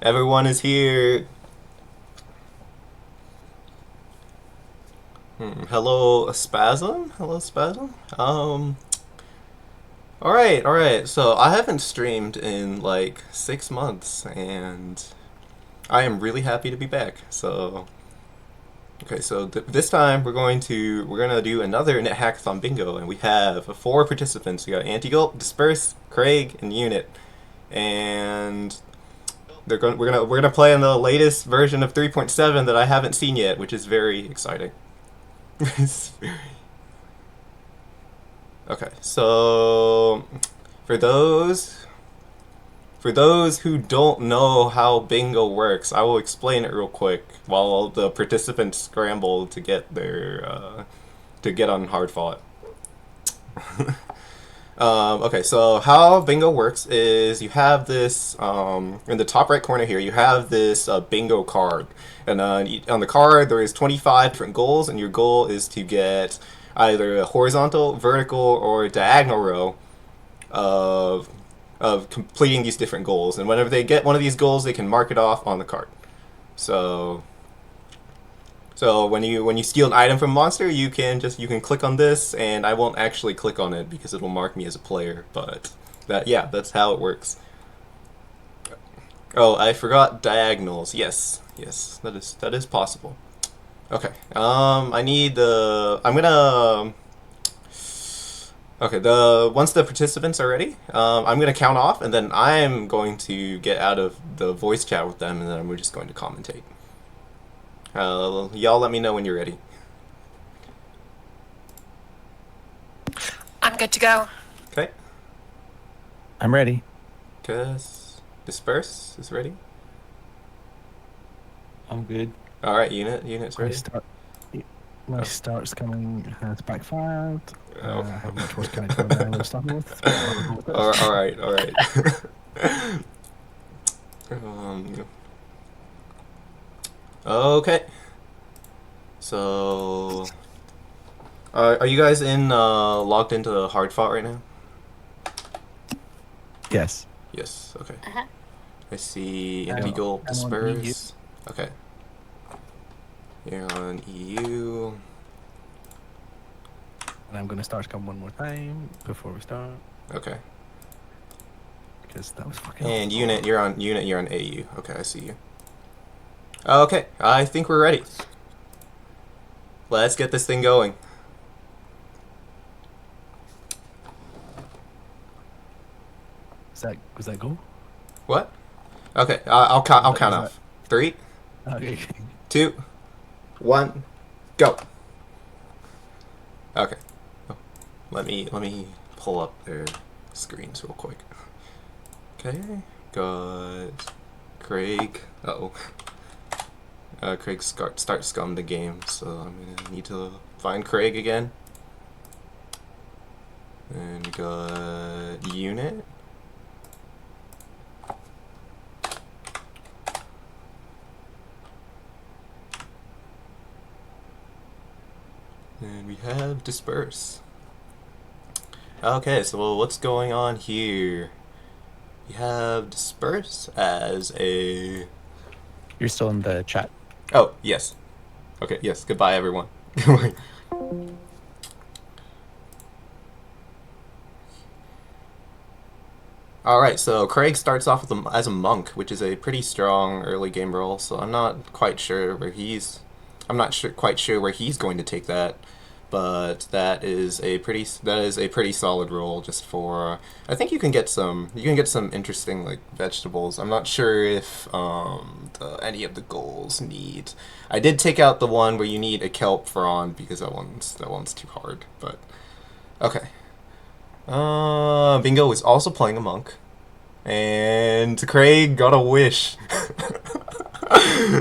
Everyone is here. Hello, Spasm. Hello, Spasm. All right, all right. So I haven't streamed in like 6 months, and I am really happy to be back. So okay, so this time we're gonna do another NetHackathon bingo, and we have four participants. We got Antigulp, Disperse, Craig, and Unit, and we're gonna play on the latest version of 3.7 that I haven't seen yet, which is very exciting. Okay, so for those for those who don't know how bingo works, I will explain it real quick while the participants scramble to get to get on hard fought. Okay, so how bingo works is you have this in the top right corner here. You have this bingo card, and on the card there is 25 different goals, and your goal is to get either a horizontal, vertical, or diagonal row of completing these different goals. And whenever they get one of these goals, they can mark it off on the card. So when you steal an item from a monster, you can click on this, and I won't actually click on it because it'll mark me as a player. But that's how it works. Oh, I forgot diagonals. Yes, that is possible. Okay. I need the. I'm gonna. Okay. The once the participants are ready, I'm gonna count off, and then I'm going to get out of the voice chat with them, and then we're just going to commentate. Y'all let me know when you're ready. I'm good to go. Okay. I'm ready. Cause Disperse is ready. I'm good. All right, unit's My ready. start, my Oh. start's coming has backfired. Oh. How much was kind of than I was starting with? All right, all right. um, okay. So, are you guys in logged into hard fought right now? Yes. Yes. Okay. Uh-huh. I see I'm Indigo I'm on EU. Disperse. Okay. You're on EU. And I'm gonna start come one more time before we start Okay. because that was fucking. And unit. You're on AU. Okay, I see you. Okay, I think we're ready. Let's get this thing going. Was that go? What? Okay, I'll count off. 3, Okay. 2, 1, go. Okay. Oh, let me pull up their screens real quick. Okay. Got Craig. Uh-oh. Craig start scum the game, so I'm gonna need to find Craig again. And we got Unit. And we have Disperse. Okay, so what's going on here? We have Disperse as a... You're still in the chat. Oh, yes. Okay, yes, goodbye everyone. Alright, so Craig starts off with as a monk, which is a pretty strong early game role, so I'm not quite sure where he's... I'm not quite sure where he's going to take that, but that is a pretty solid roll just for... I think you can get some interesting like vegetables. I'm not sure if any of the goals need... I did take out the one where you need a kelp prawn because that one's too hard, but okay. Bingo is also playing a monk. And Craig got a wish.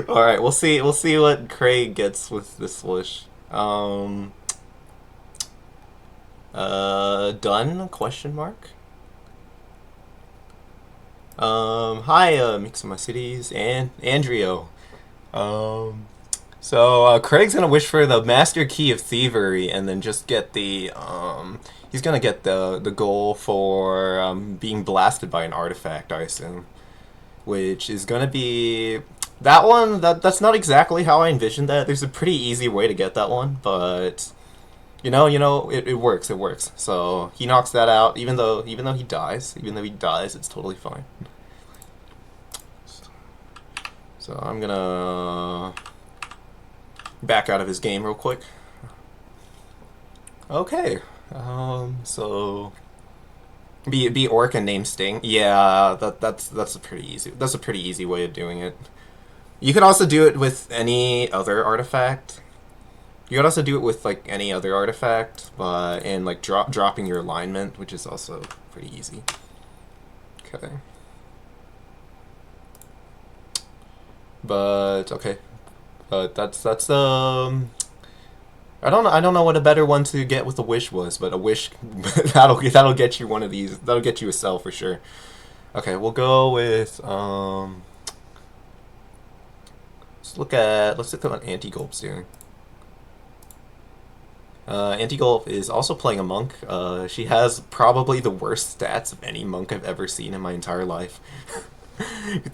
Alright, we'll see what Craig gets with this wish. Done? Question mark? Hi, Mix of My Cities and Andrio. So Craig's gonna wish for the Master Key of Thievery, and then just get the he's gonna get the goal for being blasted by an artifact, I assume. which is gonna be that one. That's not exactly how I envisioned that. There's a pretty easy way to get that one, but it works. It works. So he knocks that out, even though he dies, it's totally fine. So I'm gonna back out of his game real quick. Okay. So be orc and name Sting. Yeah, that's a pretty easy. That's a pretty easy way of doing it. You could also do it with any other artifact. You could also do it with like any other artifact, and like dropping your alignment, which is also pretty easy. Okay. But okay. But that's I don't know what a better one to get with a wish was, but a wish that'll get you one of these. That'll get you a cell for sure. Okay, we'll go with let's look at what Anti-Gulp's doing. Anti-Gulp is also playing a monk. She has probably the worst stats of any monk I've ever seen in my entire life.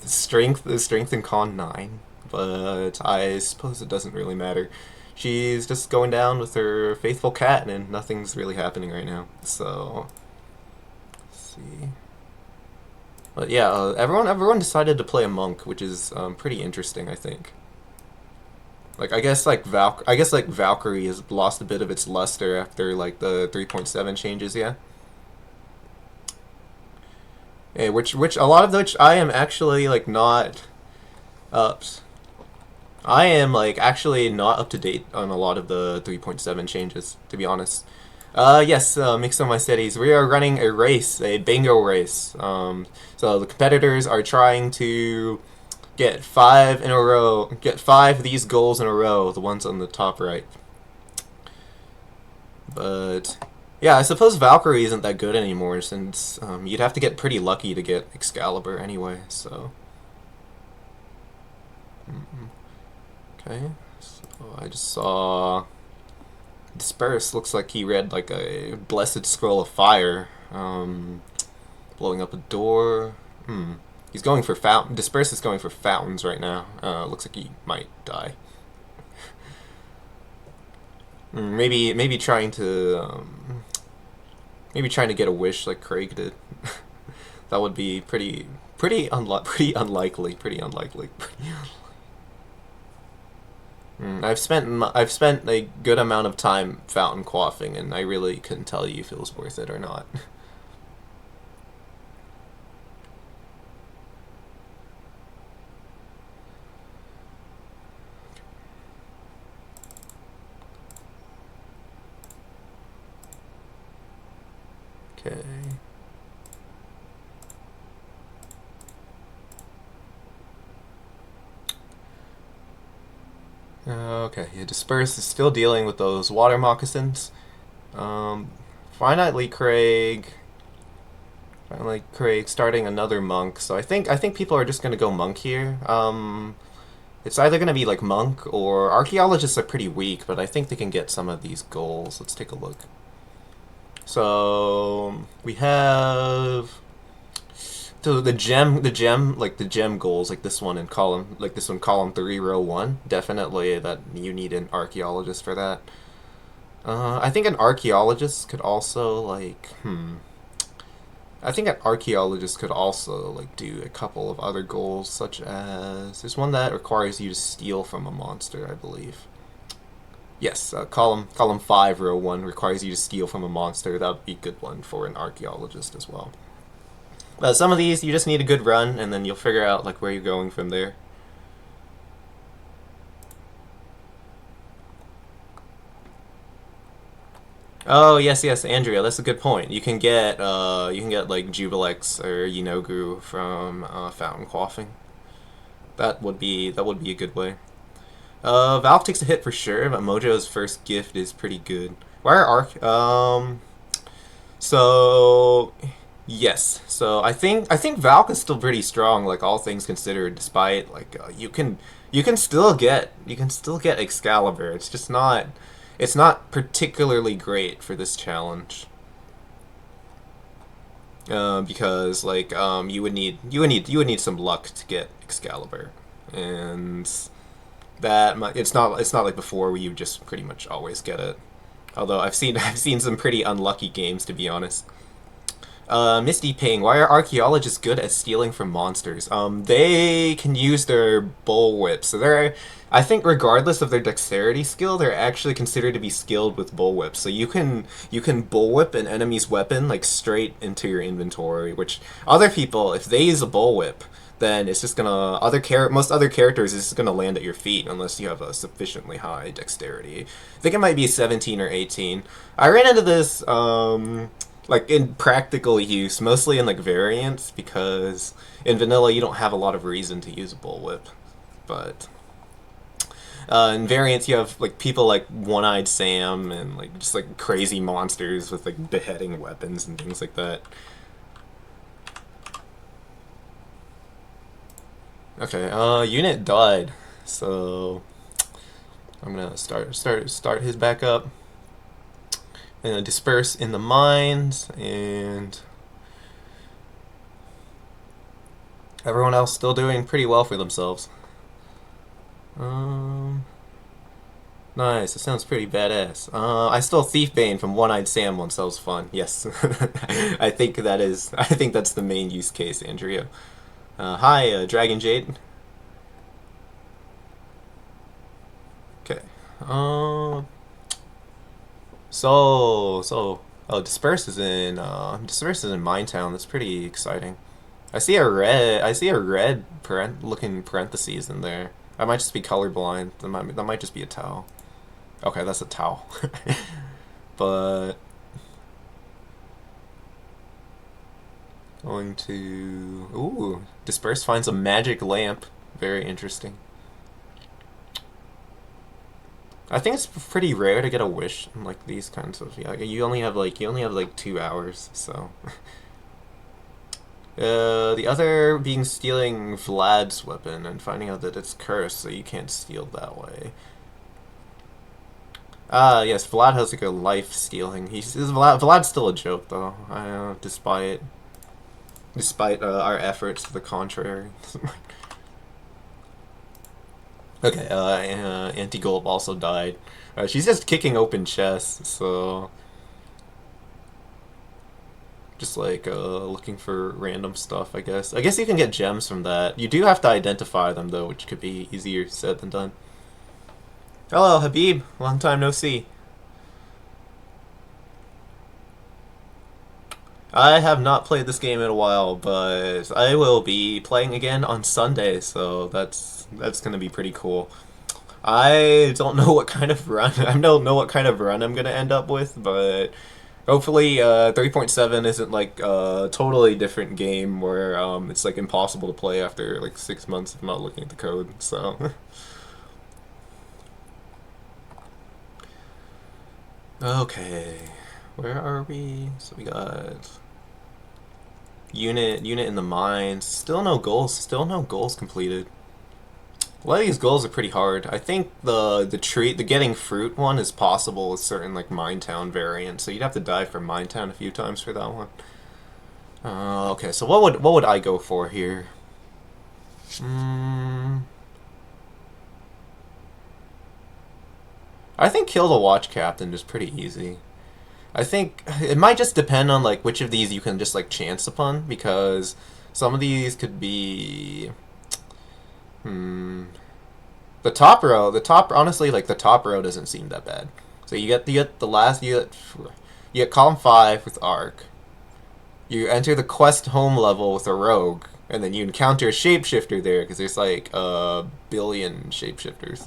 Strength and con 9, but I suppose it doesn't really matter. She's just going down with her faithful cat, and nothing's really happening right now. So, let's see. But yeah, everyone decided to play a monk, which is pretty interesting, I think. Like I guess like Valkyrie has lost a bit of its luster after like the 3.7 changes, yeah. Yeah, which a lot of which I am actually like not ups. I am like actually not up to date on a lot of the 3.7 changes, to be honest. Yes, Mix of My Cities. We are running a race, a bingo race. So the competitors are trying to get 5 of these goals in a row, the ones on the top right. But yeah, I suppose Valkyrie isn't that good anymore since you'd have to get pretty lucky to get Excalibur anyway, so. Okay, so I just saw Disperse. Looks like he read like a Blessed Scroll of Fire, blowing up a door. He's going for fountain. Disperse is going for fountains right now. Looks like he might die. Maybe trying to get a wish like Craig did. That would be pretty unlikely. I've spent a good amount of time fountain quaffing, and I really couldn't tell you if it was worth it or not. Okay. Okay, yeah, Disperse is still dealing with those water moccasins. Finally, Craig starting another monk. So I think people are just gonna go monk here. It's either gonna be like monk or archaeologists are pretty weak, but I think they can get some of these goals. Let's take a look. So we have the gem goals, like this one in column 3, row 1. Definitely that you need an archaeologist for that. I think an archaeologist could also do a couple of other goals, such as there's one that requires you to steal from a monster, I believe. Yes, column 5, row 1 requires you to steal from a monster. That would be a good one for an archaeologist as well. But some of these, you just need a good run, and then you'll figure out like where you're going from there. Oh yes, Andrea, that's a good point. You can get like Jubilex or Yinogru from Fountain Quaffing. That would be a good way. Valve takes a hit for sure, but Mojo's first gift is pretty good. Why are so yes. So I think Valk is still pretty strong, like all things considered, despite like you can still get Excalibur. It's not particularly great for this challenge. because like you would need some luck to get Excalibur, and it's not like before where you just pretty much always get it. Although I've seen I've seen some pretty unlucky games, to be honest. Misty Ping, why are archaeologists good at stealing from monsters? They can use their bullwhip, so I think regardless of their dexterity skill, they're actually considered to be skilled with bullwhip. So you can bullwhip an enemy's weapon like straight into your inventory, which other people, if they use a bullwhip, then it's just gonna most other characters is just gonna land at your feet unless you have a sufficiently high dexterity. I think it might be 17 or 18. I ran into this like in practical use, mostly in like variants, because in vanilla you don't have a lot of reason to use a bullwhip, but in variants you have like people like One-Eyed Sam and like just like crazy monsters with like beheading weapons and things like that. Okay, unit died, so I'm gonna start his back up and disperse in the mines, and everyone else still doing pretty well for themselves. Um, nice. It sounds pretty badass. I stole Thief Bane from One-Eyed Sam once. That was fun. Yes, I think that is. I think that's the main use case, Andrea. Hi, Dragon Jade. Okay. Um. Disperse is in Minetown. That's pretty exciting. I see a red looking parentheses in there. I might just be colorblind. That might just be a towel. Okay, that's a towel. But going to disperse finds a magic lamp. Very interesting. I think it's pretty rare to get a wish in like these kinds of, yeah. You only have like 2 hours, so. The other being stealing Vlad's weapon and finding out that it's cursed, so you can't steal that way. Ah, yes, Vlad has like a life stealing. Vlad's still a joke though. Despite our efforts to the contrary. Okay, Anti-Golb also died. She's just kicking open chests, so just like looking for random stuff, I guess. I guess you can get gems from that. You do have to identify them though, which could be easier said than done. Hello, Habib. Long time no see. I have not played this game in a while, but I will be playing again on Sunday, so that's gonna be pretty cool. I don't know what kind of run I don't know what kind of run I'm gonna end up with, but hopefully 3.7 isn't like a totally different game where it's like impossible to play after like 6 months of not looking at the code. So okay, where are we? So we got unit in the mines. Still no goals completed. A lot of these goals are pretty hard. I think the getting fruit one is possible with certain like Minetown variants, so you'd have to die for Minetown a few times for that one. Okay, so what would I go for here? I think kill the watch captain is pretty easy. I think it might just depend on like which of these you can just like chance upon, because some of these could be honestly, like the top row doesn't seem that bad. So you get column 5 with arc. You enter the quest home level with a rogue, and then you encounter a shapeshifter there because there's like a billion shapeshifters.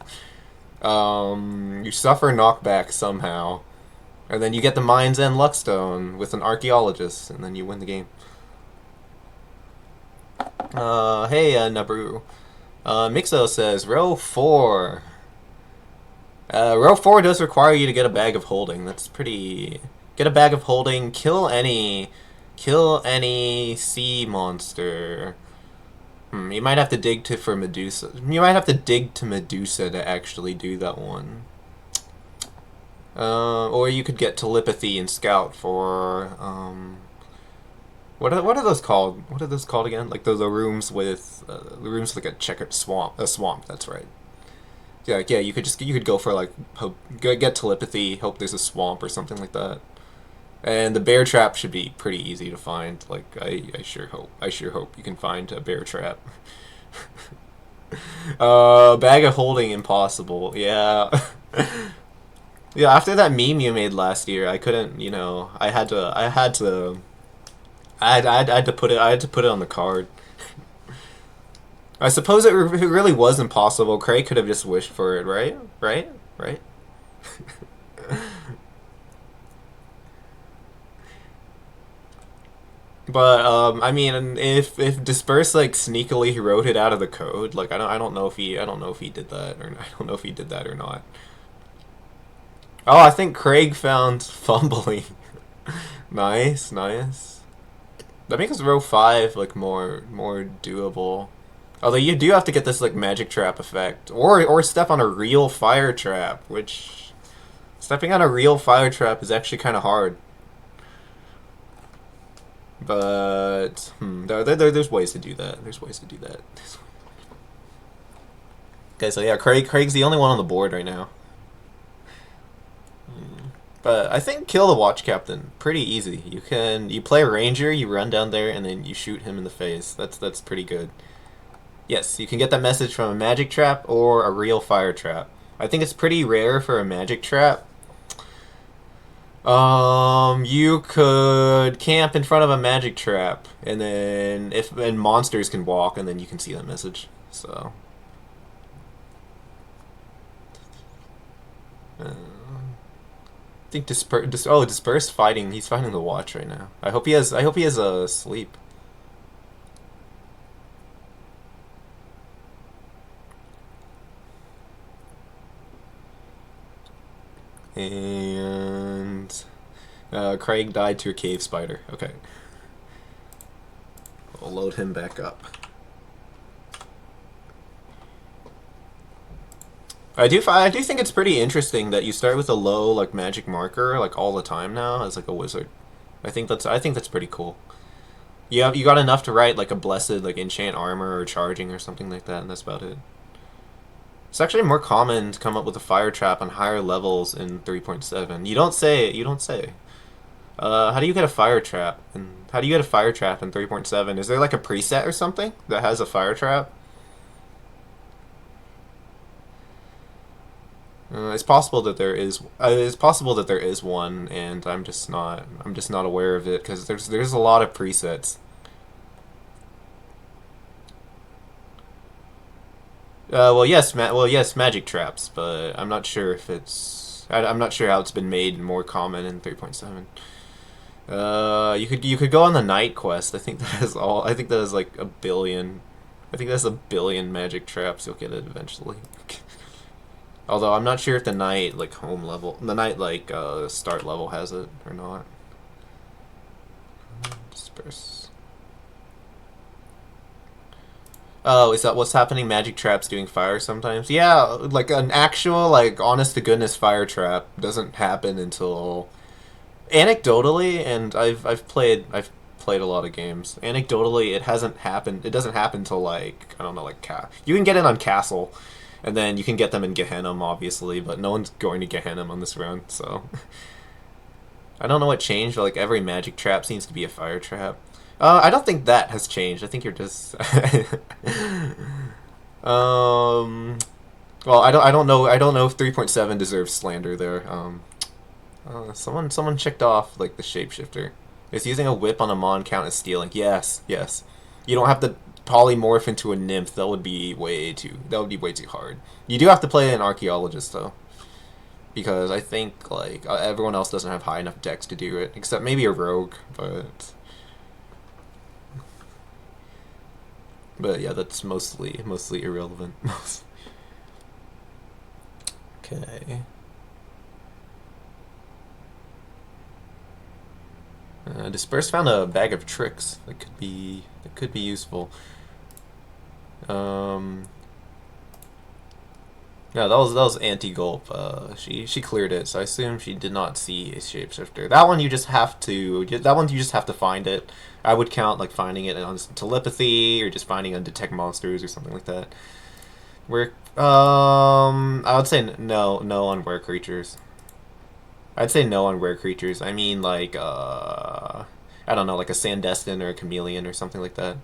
You suffer knockback somehow, and then you get the Mind's End Luckstone with an archaeologist, and then you win the game. Hey, Nabru. Mixo says row 4. Row 4 does require you to get a bag of holding. That's pretty. Get a bag of holding. Kill any sea monster. You might have to dig for Medusa. You might have to dig to Medusa to actually do that one. Or you could get telepathy and scout for What are those called? What are those called again? Like the rooms with the rooms like a checkered swamp. A swamp. That's right. Yeah, yeah. You could go for like hope, get telepathy. Hope there's a swamp or something like that. And the bear trap should be pretty easy to find. Like I sure hope you can find a bear trap. Bag of holding impossible. Yeah. Yeah, after that meme you made last year, I couldn't, you know, I had to put it on the card. I suppose it really was impossible. Craig could have just wished for it, right? Right? Right? But I mean, if Disperse like sneakily wrote it out of the code, like I don't know if he did that or I don't know if he did that or not. Oh, I think Craig found fumbling. Nice, nice. That makes row 5 like more doable. Although you do have to get this like magic trap effect, or step on a real fire trap, which stepping on a real fire trap is actually kind of hard. But there's ways to do that. There's ways to do that. Okay, so yeah, Craig's the only one on the board right now. But I think kill the watch captain pretty easy. You play a ranger, you run down there, and then you shoot him in the face. That's pretty good. Yes, you can get that message from a magic trap or a real fire trap. I think it's pretty rare for a magic trap. You could camp in front of a magic trap, and then if and monsters can walk, and then you can see that message. So, I think dispersed fighting. He's fighting the watch right now. I hope he has a sleep. And Craig died to a cave spider. Okay. We'll load him back up. I do think it's pretty interesting that you start with a low like magic marker like all the time now as like a wizard. I think that's pretty cool. You got enough to write like a blessed like enchant armor or charging or something like that, and that's about it. It's actually more common to come up with a fire trap on higher levels in 3.7. You don't say. You don't say. How do you get a fire trap? And how do you get a fire trap in 3.7? Is there like a preset or something that has a fire trap? It's possible that there is. It's possible that there is one, and I'm just not. I'm just not aware of it because there's a lot of presets. Well, yes, magic traps, but I'm not sure if it's. I'm not sure how it's been made more common in 3.7. You could go on the night quest. I think that is all. I think that is like a billion. I think that's a billion magic traps. You'll get it eventually. Although I'm not sure if the night like home level, the night like start level has it or not. Disperse. Oh, is that what's happening? Magic traps doing fire sometimes? Yeah, like an actual like honest to goodness fire trap doesn't happen until anecdotally, and I've played a lot of games. Anecdotally, it hasn't happened. It doesn't happen till like I don't know, like you can get in on Castle, and then you can get them in Gehenna, obviously, but no one's going to Gehenna on this round, so I don't know what changed. But like every magic trap seems to be a fire trap. I don't think that has changed. I think you're just. um. Well, I don't know. I don't know if 3.7 deserves slander there. Someone checked off like the shapeshifter. Is using a whip on a mon count as stealing? Yes, yes. You don't have to polymorph into a nymph. That would be way too. That would be way too hard. You do have to play an archaeologist though, because I think like everyone else doesn't have high enough dex to do it, except maybe a rogue. But yeah, that's mostly irrelevant. Okay. Disperse found a bag of tricks that could be useful. Um, No, that was anti-gulp. She cleared it, so I assume she did not see a shapeshifter. That one you just have to. That one you just have to find it. I would count like finding it on telepathy or just finding it on detect monsters or something like that. Where I would say no on rare creatures. I'd say no on rare creatures. I mean like I don't know, like a Sandestin or a Chameleon or something like that.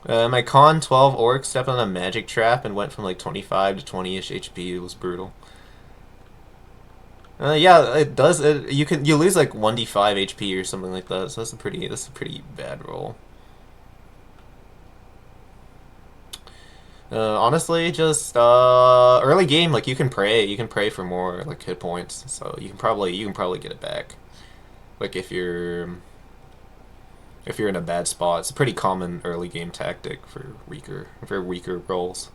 My Con 12 Orc stepped on a magic trap and went from like 25 to 20-ish HP. It was brutal. Yeah, it does. You lose like 1d5 HP or something like that. So that's a pretty bad roll. Honestly, just early game, like you can pray for more like hit points. So you can probably get it back. Like if you're in a bad spot, it's a pretty common early game tactic for weaker rolls.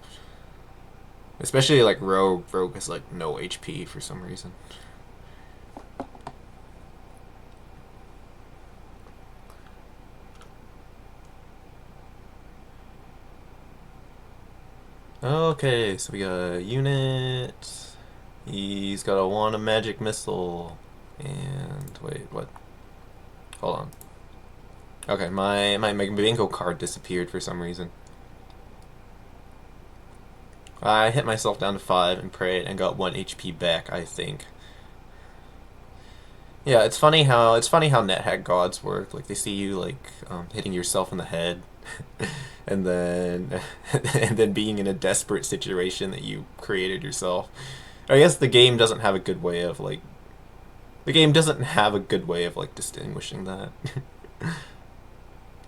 Especially like rogue. Rogue has like no HP for some reason. Okay, so we got a unit. He's got a magic missile. And wait, what? Hold on. Okay, my bingo card disappeared for some reason. I hit myself down to 5 and prayed and got 1 HP back, I think. Yeah, it's funny how NetHack gods work. Like they see you like hitting yourself in the head, and then and then being in a desperate situation that you created yourself. I guess the game doesn't have a good way of like distinguishing that,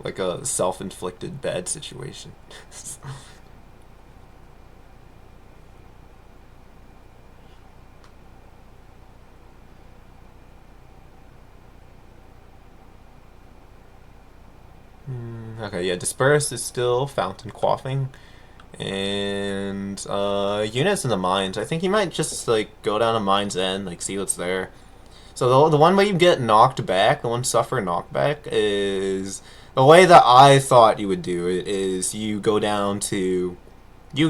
like a self-inflicted bad situation. Okay, yeah, disperse is still fountain quaffing. And units in the mines. I think you might just like go down to Mines End, like see what's there. So the one way you get knocked back, the one suffer knockback is the way that I thought you would do it is you go down to the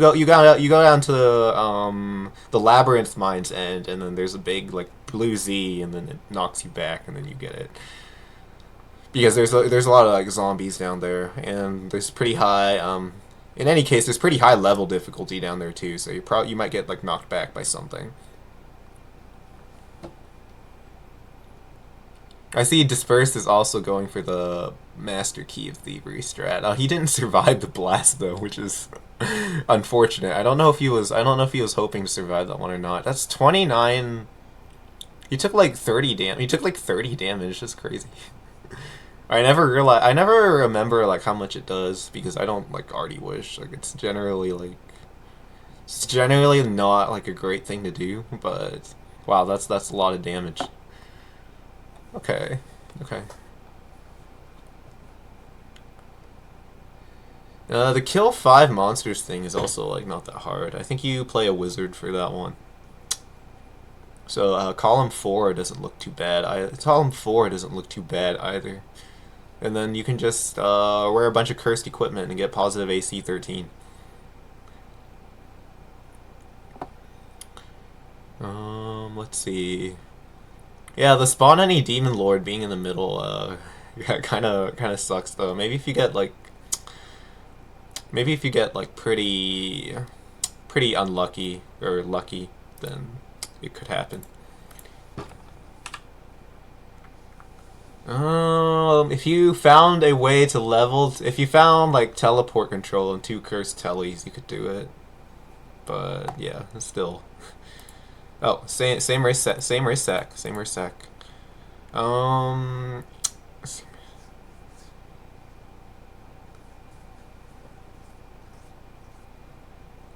labyrinth Mines End, and then there's a big like blue Z, and then it knocks you back, and then you get it. Because there's a lot of like zombies down there, and there's pretty high in any case, there's pretty high level difficulty down there too, so you might get like knocked back by something. I see Dispersed is also going for the Master Key of Thievery strat. He didn't survive the blast though, which is unfortunate. I don't know if he was hoping to survive that one or not. That's 29. He took like 30 damage. He took like 30 damage. That's crazy. I never remember like how much it does because I don't like Artie Wish. Like it's generally not like a great thing to do, but wow, that's a lot of damage. Okay. Okay. The kill 5 monsters thing is also like not that hard. I think you play a wizard for that one. So column 4 doesn't look too bad. Column 4 doesn't look too bad either. And then you can just wear a bunch of cursed equipment and get positive AC 13. Let's see. Yeah, the spawn any demon lord being in the middle, kind of sucks though. Maybe if you get like pretty unlucky or lucky, then it could happen. If you found a way to level, if you found like teleport control and 2 cursed tellies, you could do it. But yeah, still. Oh, same race set, same race sack, same race sack. Um,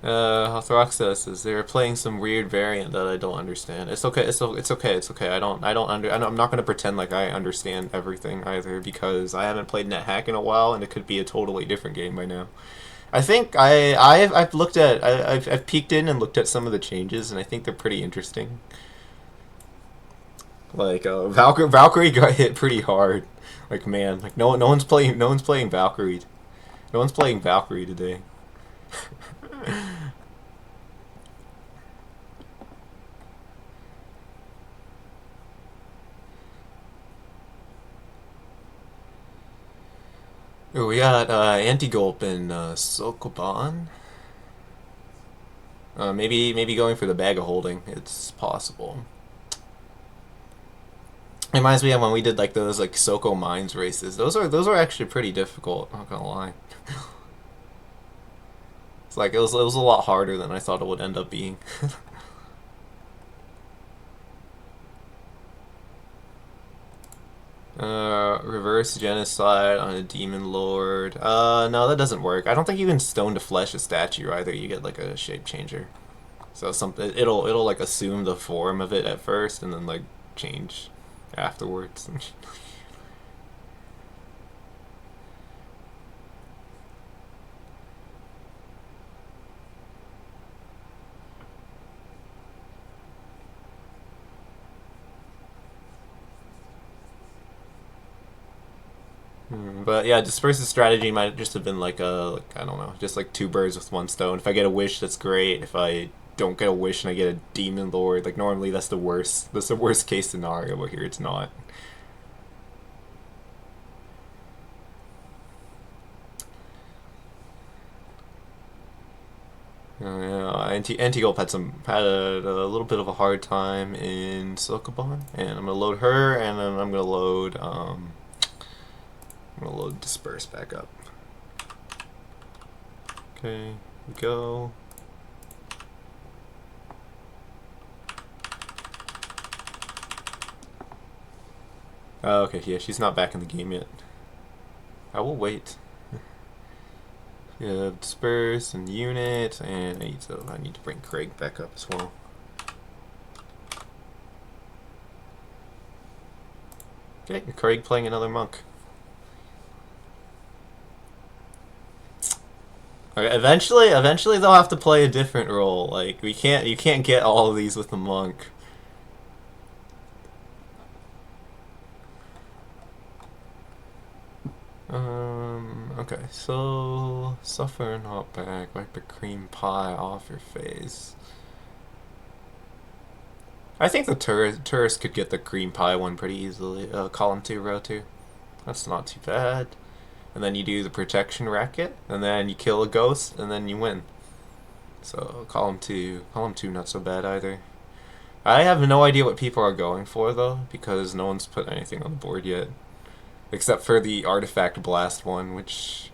Throxus says they're playing some weird variant that I don't understand. It's okay. It's okay. It's okay. I'm not gonna pretend like I understand everything either because I haven't played NetHack in a while, and it could be a totally different game by now. I think I've peeked in and looked at some of the changes, and I think they're pretty interesting. Like Valkyrie got hit pretty hard. Like man, like no one's playing Valkyrie. No one's playing Valkyrie today. Ooh, we got anti-gulp and Sokoban. Maybe going for the bag of holding. It's possible. It reminds me of when we did like those like Soko Mines races. Those are actually pretty difficult. I'm not gonna lie. It's like it was a lot harder than I thought it would end up being. Reverse genocide on a demon lord. No, that doesn't work. I don't think you can stone to flesh a statue either. You get like a shape changer. So something it'll like assume the form of it at first and then like change afterwards. But yeah, dispersive strategy might just have been like I don't know, just like two birds with one stone. If I get a wish, that's great. If I don't get a wish and I get a demon lord, like normally that's the worst. That's the worst case scenario. But here it's not. Yeah, Antigulp had a little bit of a hard time in Silkabon, and I'm gonna load her, and then I'm gonna load Disperse back up. Okay, we go. Oh, okay, yeah, she's not back in the game yet. I will wait. Yeah, Disperse and Unit, and I need to bring Craig back up as well. Okay, Craig playing another monk. Okay, eventually they'll have to play a different role. Like you can't get all of these with the monk. Okay, so suffer not back, wipe the cream pie off your face. I think the tourist could get the cream pie one pretty easily. Column 2, row 2. That's not too bad. And then you do the protection racket, and then you kill a ghost, and then you win. So column 2 not so bad either. I have no idea what people are going for though, because no one's put anything on the board yet. Except for the artifact blast one, which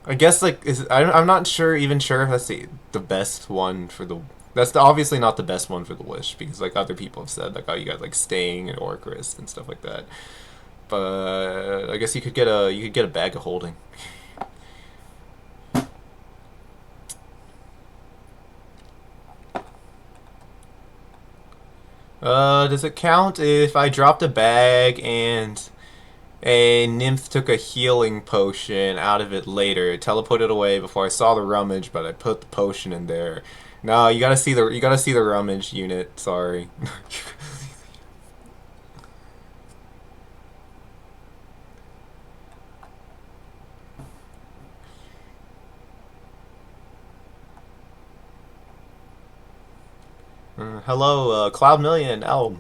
I guess like I'm not sure if that's the best one for the. Obviously not the best one for the wish because like other people have said like oh you got like staying and Orcrist and stuff like that. But I guess you could get a bag of holding. Does it count if I dropped a bag and a nymph took a healing potion out of it later, teleported away before I saw the rummage, but I put the potion in there. No, you gotta see the rummage unit. Sorry. Hello, Cloud Million. Oh,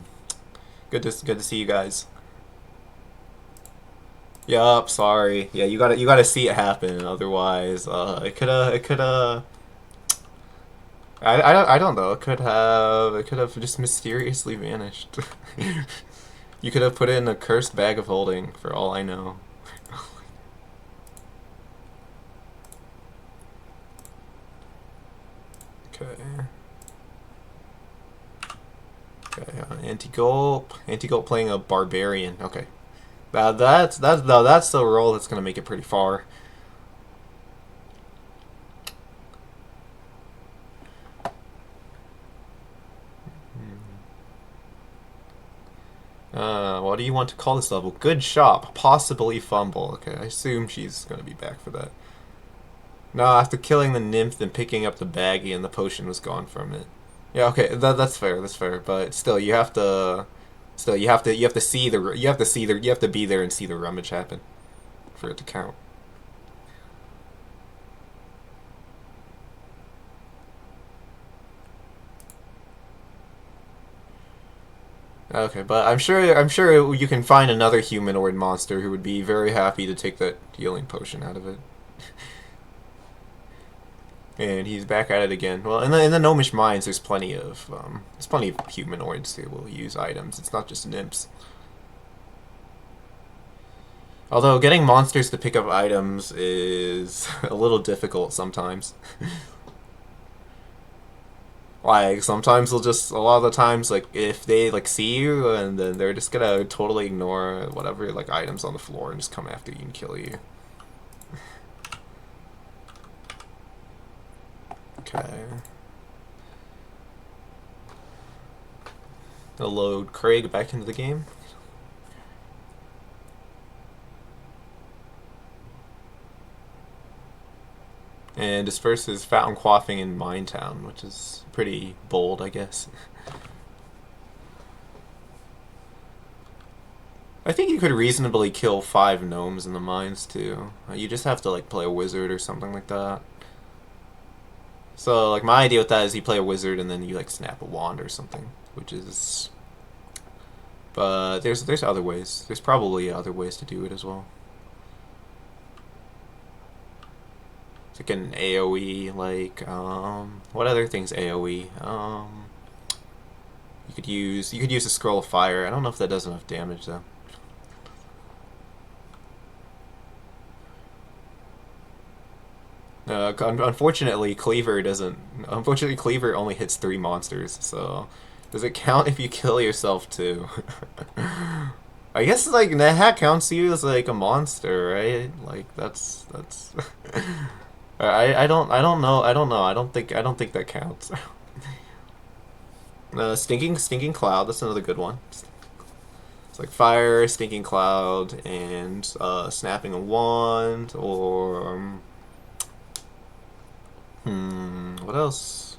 good to see you guys. Yup, sorry. Yeah, you gotta see it happen. Otherwise, it could I don't know. It could have just mysteriously vanished. You could have put it in a cursed bag of holding, for all I know. Okay. Okay. Anti-gulp playing a barbarian. Okay. That's the role that's gonna make it pretty far. What do you want to call this level? Good shop, possibly fumble. Okay, I assume she's gonna be back for that. No, after killing the nymph and picking up the baggie and the potion was gone from it. Yeah, okay, that's fair. That's fair. But still, you have to see you have to be there and see the rummage happen for it to count. Okay, but I'm sure you can find another humanoid monster who would be very happy to take that healing potion out of it. And he's back at it again. Well, in the gnomish mines, there's plenty of humanoids who will use items. It's not just nymphs. Although getting monsters to pick up items is a little difficult sometimes. Like sometimes they'll just a lot of the times like if they like see you and then they're just gonna totally ignore whatever like items on the floor and just come after you and kill you. Okay. I'll load Craig back into the game. And disperse his fountain quaffing in Minetown, which is pretty bold, I guess. I think you could reasonably kill 5 gnomes in the mines too. You just have to like play a wizard or something like that. So like my idea with that is you play a wizard and then you like snap a wand or something, which is. But there's other ways. There's probably other ways to do it as well. It's like an AOE, like what other things AOE? You could use a scroll of fire. I don't know if that does enough damage though. Unfortunately, Cleaver doesn't. Unfortunately, Cleaver only hits 3 monsters. So, does it count if you kill yourself too? I guess like NetHack counts you as like a monster, right? Like that's. I don't know. I don't think that counts. Stinking cloud. That's another good one. It's like fire, stinking cloud, and snapping a wand, or what else?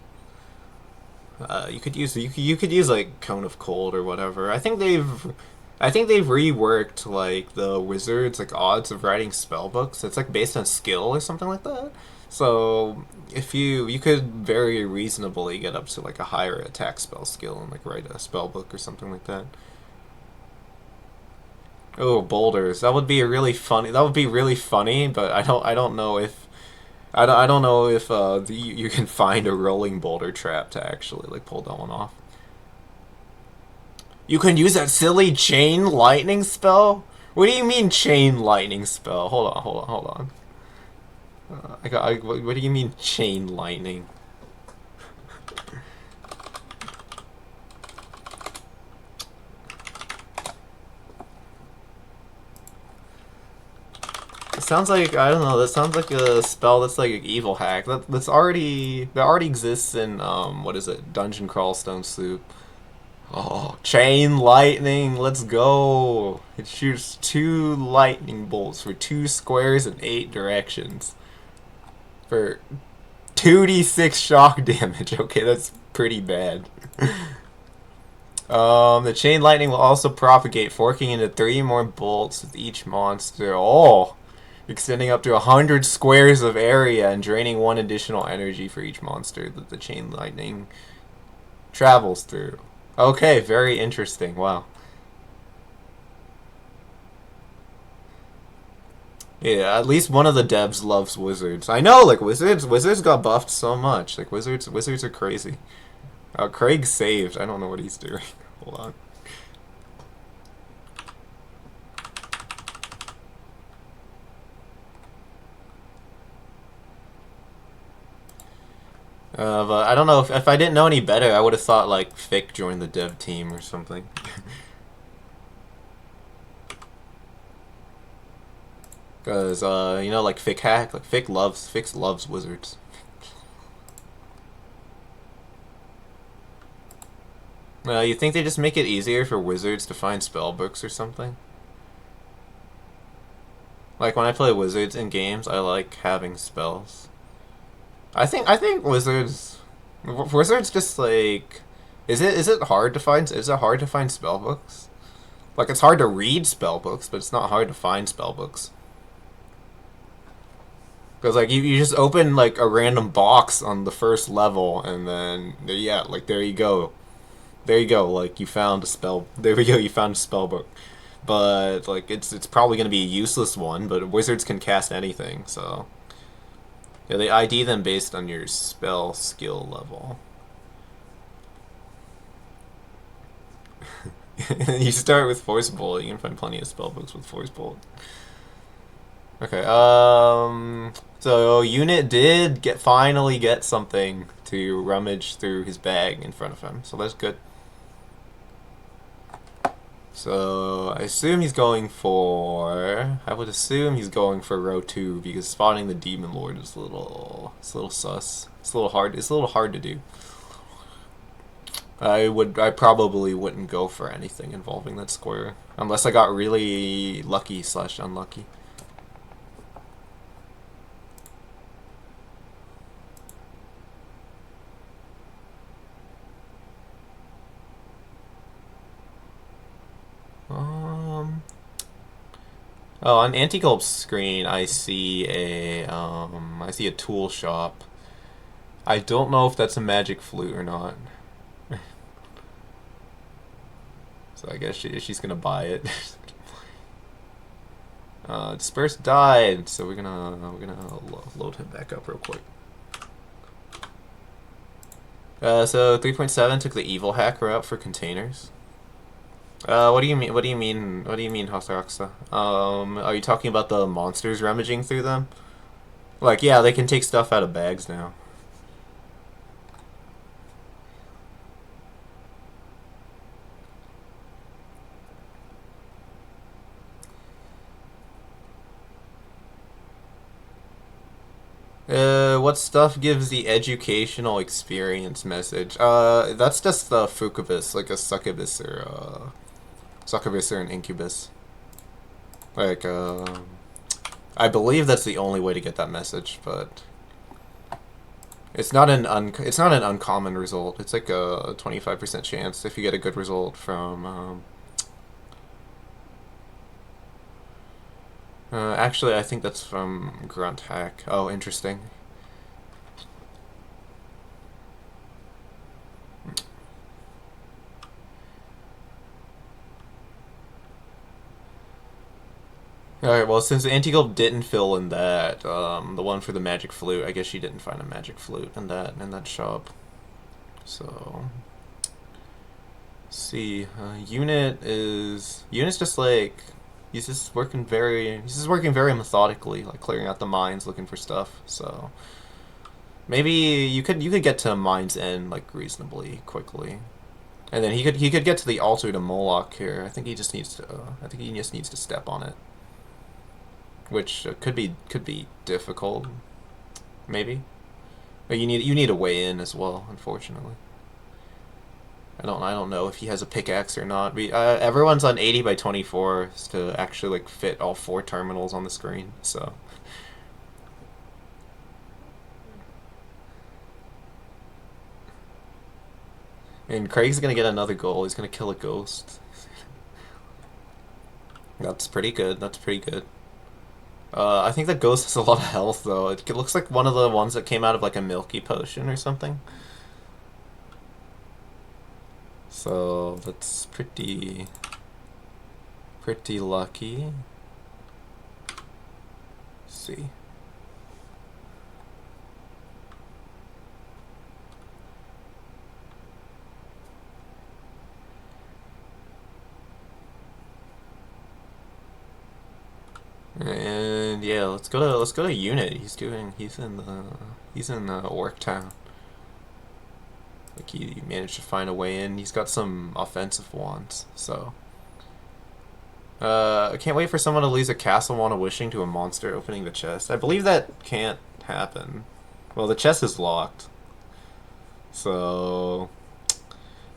You could use like cone of cold or whatever. I think they've reworked like the wizards like odds of writing spell books. It's like based on skill or something like that. So if you could very reasonably get up to like a higher attack spell skill and like write a spell book or something like that. Oh, boulders. That would be a really funny. That would be really funny, but I don't know if I don't know if you can find a rolling boulder trap to actually like pull that one off. You can use that silly chain lightning spell. What do you mean chain lightning spell? Hold on. What do you mean chain lightning? It sounds like I don't know. That sounds like a spell that's like an evil hack. That already exists in what is it? Dungeon Crawl Stone Soup. Oh, chain lightning, let's go. It shoots 2 lightning bolts for 2 squares in 8 directions. For 2d6 shock damage. Okay, that's pretty bad. The chain lightning will also propagate, forking into 3 more bolts with each monster. Oh, extending up to 100 squares of area and draining 1 additional energy for each monster that the chain lightning travels through. Okay, very interesting. Wow. Yeah, at least one of the devs loves wizards. I know, like wizards got buffed so much. Like wizards are crazy. Craig saved. I don't know what he's doing. Hold on. But I don't know if I didn't know any better, I would have thought like Fick joined the dev team or something. Because like Fick hack, like Fick loves wizards. You think they just make it easier for wizards to find spell books or something? Like when I play wizards in games, I like having spells. I think wizards just like is it hard to find spell books? Like it's hard to read spell books, but it's not hard to find spell books. Because like you just open like a random box on the first level and then yeah, like there you go. There you go. Like you found a spell. There we go. You found a spell book. But like it's probably gonna be a useless one. But wizards can cast anything, so yeah, they ID them based on your spell skill level. You start with Force Bolt. You can find plenty of spell books with Force Bolt. Okay. So unit did finally get something to rummage through his bag in front of him. So that's good. So I assume he's going for. I would assume he's going for row 2 because spotting the Demon Lord is it's a little sus. It's a little hard. It's a little hard to do. I probably wouldn't go for anything involving that square unless I got really lucky / unlucky. Oh, on Antigulp's screen, I see a tool shop. I don't know if that's a magic flute or not. So I guess she's gonna buy it. Disperse died, so we're gonna load him back up real quick. So 3.7 took the evil hack route for containers. What do you mean? What do you mean? What do you mean, Hasaraxa? Are you talking about the monsters rummaging through them? Like, yeah, they can take stuff out of bags now. What stuff gives the educational experience message? That's just the Fukubus, like a succubus or an incubus. Like, I believe that's the only way to get that message, but it's not it's not an uncommon result. It's like a 25% chance if you get a good result from. Actually, I think that's from Grunt Hack. Oh, interesting. Alright, well, since Antigulp didn't fill in that, the one for the magic flute, I guess she didn't find a magic flute in that shop. So, let's see, unit's just like he's just working very methodically, like clearing out the mines, looking for stuff. So maybe you could get to Mine's End like reasonably quickly, and then he could get to the altar to Moloch here. I think he just needs to step on it, which could be difficult, maybe. But you need a way in as well, unfortunately. I don't know if he has a pickaxe or not. Everyone's on 80 by 24 to actually like fit all 4 terminals on the screen. So and Craig's gonna get another goal. He's gonna kill a ghost. That's pretty good. That's pretty good. I think the ghost has a lot of health though. It looks like one of the ones that came out of like a milky potion or something. So that's pretty lucky. Let's see. And yeah, let's go to Unit. He's in Orc Town. Like he managed to find a way in. He's got some offensive wands, so I can't wait for someone to lose a castle wand of wishing to a monster opening the chest. I believe that can't happen. Well, the chest is locked. So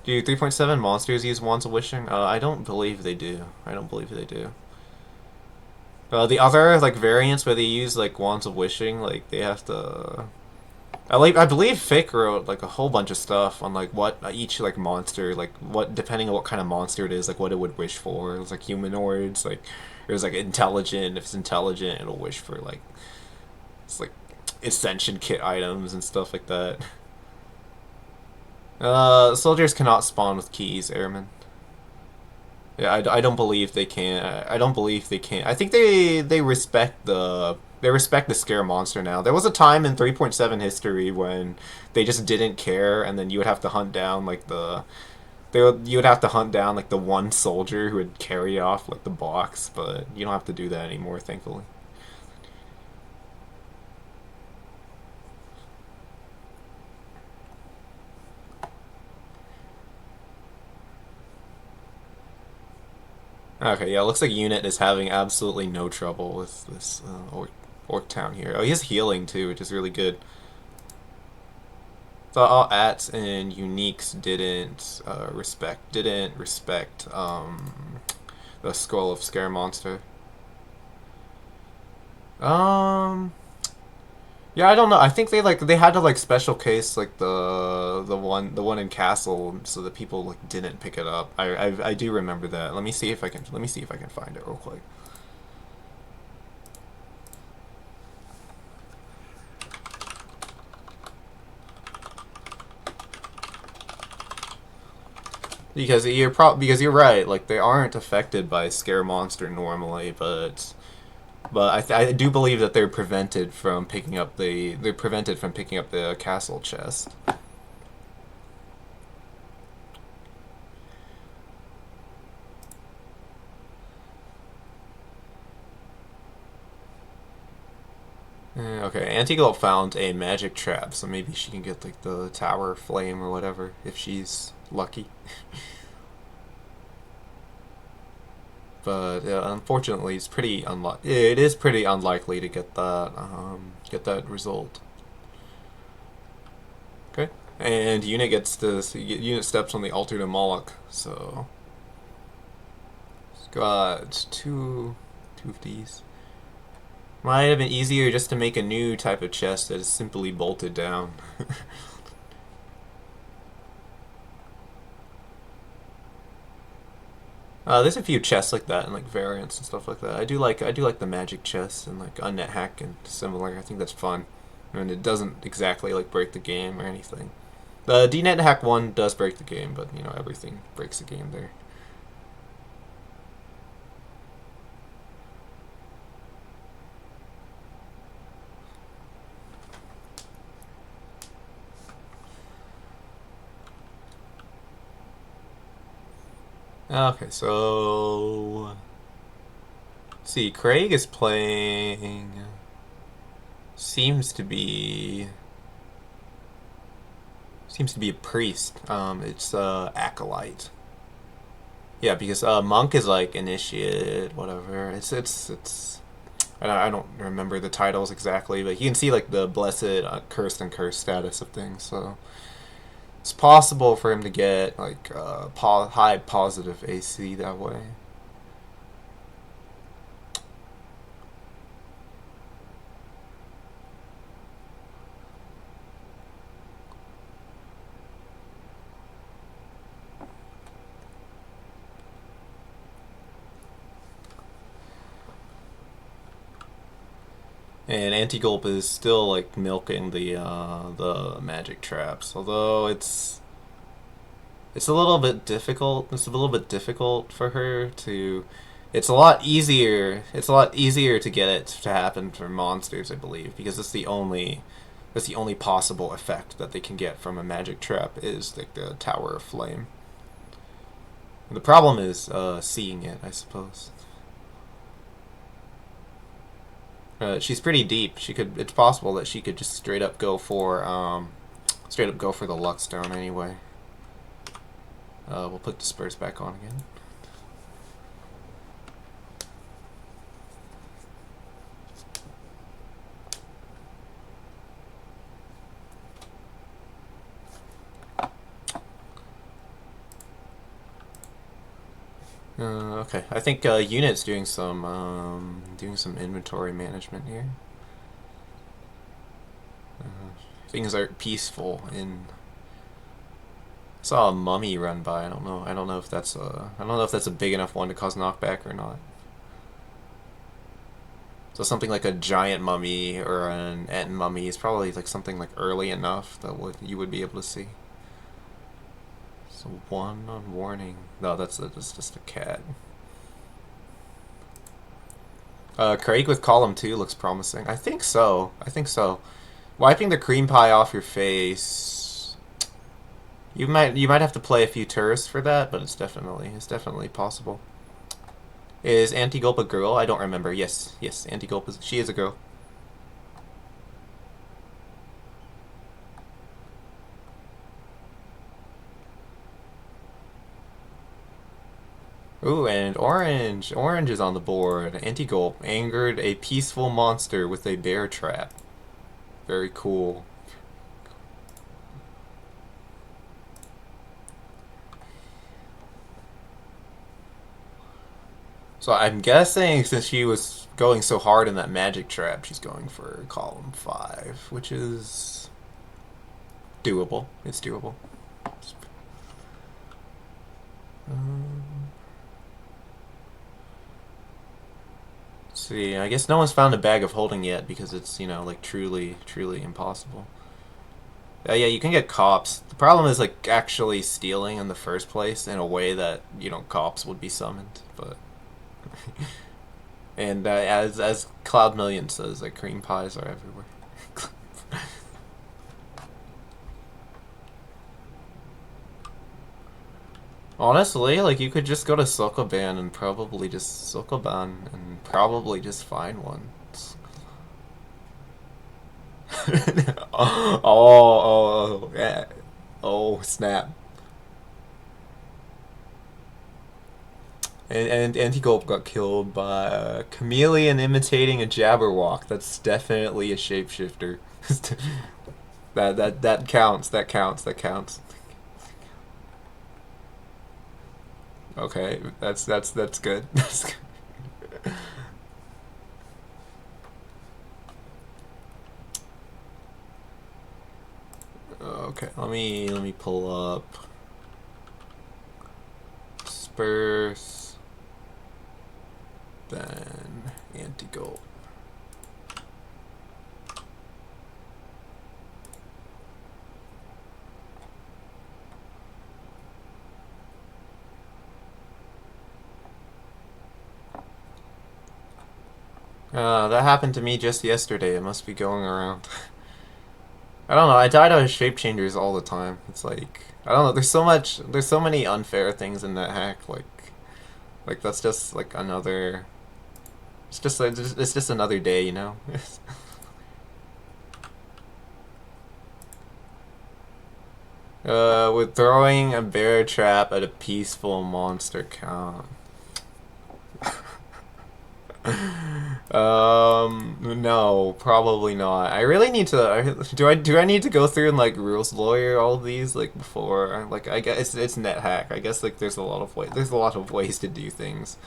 do 3.7 monsters use wands of wishing? I don't believe they do. I don't believe they do. The other like variants where they use like wands of wishing, like they have to. I believe Fick wrote like a whole bunch of stuff on like what each like monster, like what depending on what kind of monster it is, like what it would wish for. It was like humanoids, like it was like intelligent. If it's intelligent, it'll wish for like it's like ascension kit items and stuff like that. Soldiers cannot spawn with keys, airmen. Yeah, I don't believe they can. I don't believe they can. I think they respect the scare monster now. There was a time in 3.7 history when they just didn't care, and then you would have to hunt down like you would have to hunt down like the one soldier who would carry off like the box, but you don't have to do that anymore, thankfully. Okay, yeah, looks like Unit is having absolutely no trouble with this orc town here. Oh, he has healing too, which is really good. So all ats and uniques didn't respect the scroll of scare monster. Um yeah, I don't know. I think they had to like special case like the one in castle so that people like didn't pick it up. I do remember that. Let me see if I can find it real quick. Because you're right. Like they aren't affected by scare monster normally, but I do believe that they're prevented from picking up the castle chest. Okay, Antigulp found a magic trap, so maybe she can get like the tower flame or whatever if she's lucky. But unfortunately, it is pretty unlikely to get that result. Okay, and unit steps on the altar to Moloch. So it's got two of these. Might have been easier just to make a new type of chest that is simply bolted down. There's a few chests like that and like variants and stuff like that. I do like the magic chests and like on NetHack and similar. I think that's fun, and it doesn't exactly like break the game or anything. The DNetHack one does break the game, but you know everything breaks the game there. Okay, so let's see, Craig is playing. Seems to be seems to be a priest. It's acolyte. Yeah, because monk is like initiate, whatever. I don't remember the titles exactly, but you can see like the blessed, cursed, and cursed status of things. So it's possible for him to get like high positive AC that way. And Antigulp is still like milking the magic traps, although it's a little bit difficult. It's a little bit difficult for her to. It's a lot easier. It's a lot easier to get it to happen for monsters, I believe, because that's the only possible effect that they can get from a magic trap is like the Tower of Flame. The problem is seeing it, I suppose. She's pretty deep. She could. It's possible that she could just straight up go for the Lux Stone anyway. We'll put Disperse back on again. Okay, I think Unit's doing some inventory management here. Things are peaceful in. I saw a mummy run by. I don't know if that's a big enough one to cause knockback or not. So something like a giant mummy or an ant mummy is probably like something like early enough that you would be able to see. So 1 on warning. No, that's just a cat. Craig with column 2 looks promising. I think so. I think so. Wiping the cream pie off your face. You might have to play a few tourists for that, but it's definitely possible. Is Anti-Gulp a girl? I don't remember. Yes, yes, Anti-Gulp she is a girl. Ooh, and orange. Orange is on the board. Anti-Gulp angered a peaceful monster with a bear trap. Very cool. So I'm guessing since she was going so hard in that magic trap, she's going for column 5, which is doable. It's doable. Um, let's see, I guess no one's found a bag of holding yet because it's, like truly, truly impossible. Yeah, you can get cops. The problem is like actually stealing in the first place in a way that, cops would be summoned. But and as Cloud Million says, like cream pies are everywhere. Honestly, like you could just go to Sokoban and probably just Sokoban and probably just find one. Yeah. Oh, snap. And Anti-Gulp got killed by a chameleon imitating a Jabberwock. That's definitely a shapeshifter. that counts. That counts. That counts. Okay, that's good. That's good. Okay, let me pull up Spurs, then Anti-Gulp. That happened to me just yesterday. It must be going around. I don't know. I died out of shape changers all the time. It's like I don't know. There's so many unfair things in that hack. Like that's just like another. It's just another day, you know. With throwing a bear trap at a peaceful monster count. No, probably not. I really need to. Do I need to go through and like rules lawyer all of these like before? Like I guess it's NetHack. I guess like there's a lot of ways to do things.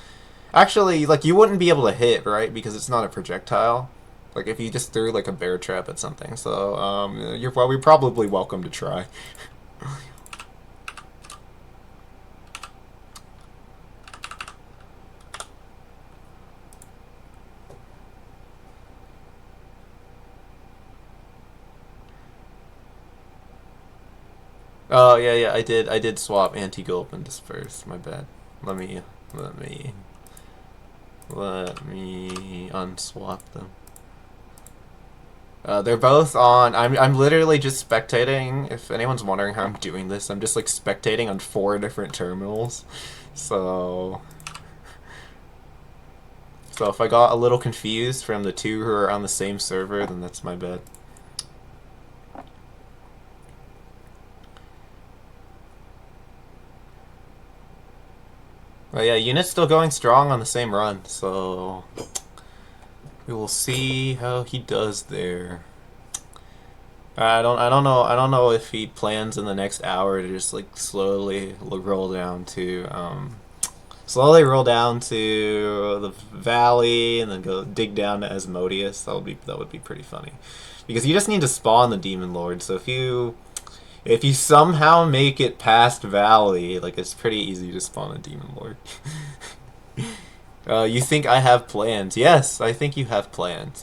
Actually, like you wouldn't be able to hit, right? Because it's not a projectile. Like if you just threw like a bear trap at something. So you're probably welcome to try. Oh yeah, I did swap anti-gulp and disperse. My bad. Let me let me let me unswap them. They're both on. I'm literally just spectating. If anyone's wondering how I'm doing this, I'm just like spectating on 4 different terminals. So so if I got a little confused from the 2 who are on the same server, then that's my bad. But yeah, unit's still going strong on the same run, so we will see how he does there. I don't know if he plans in the next hour to just like slowly roll down to the valley and then go dig down to Asmodeus. That would be pretty funny, because you just need to spawn the demon lord. So if you somehow make it past valley, like it's pretty easy to spawn a demon lord. You think I have plans? Yes, I think you have plans.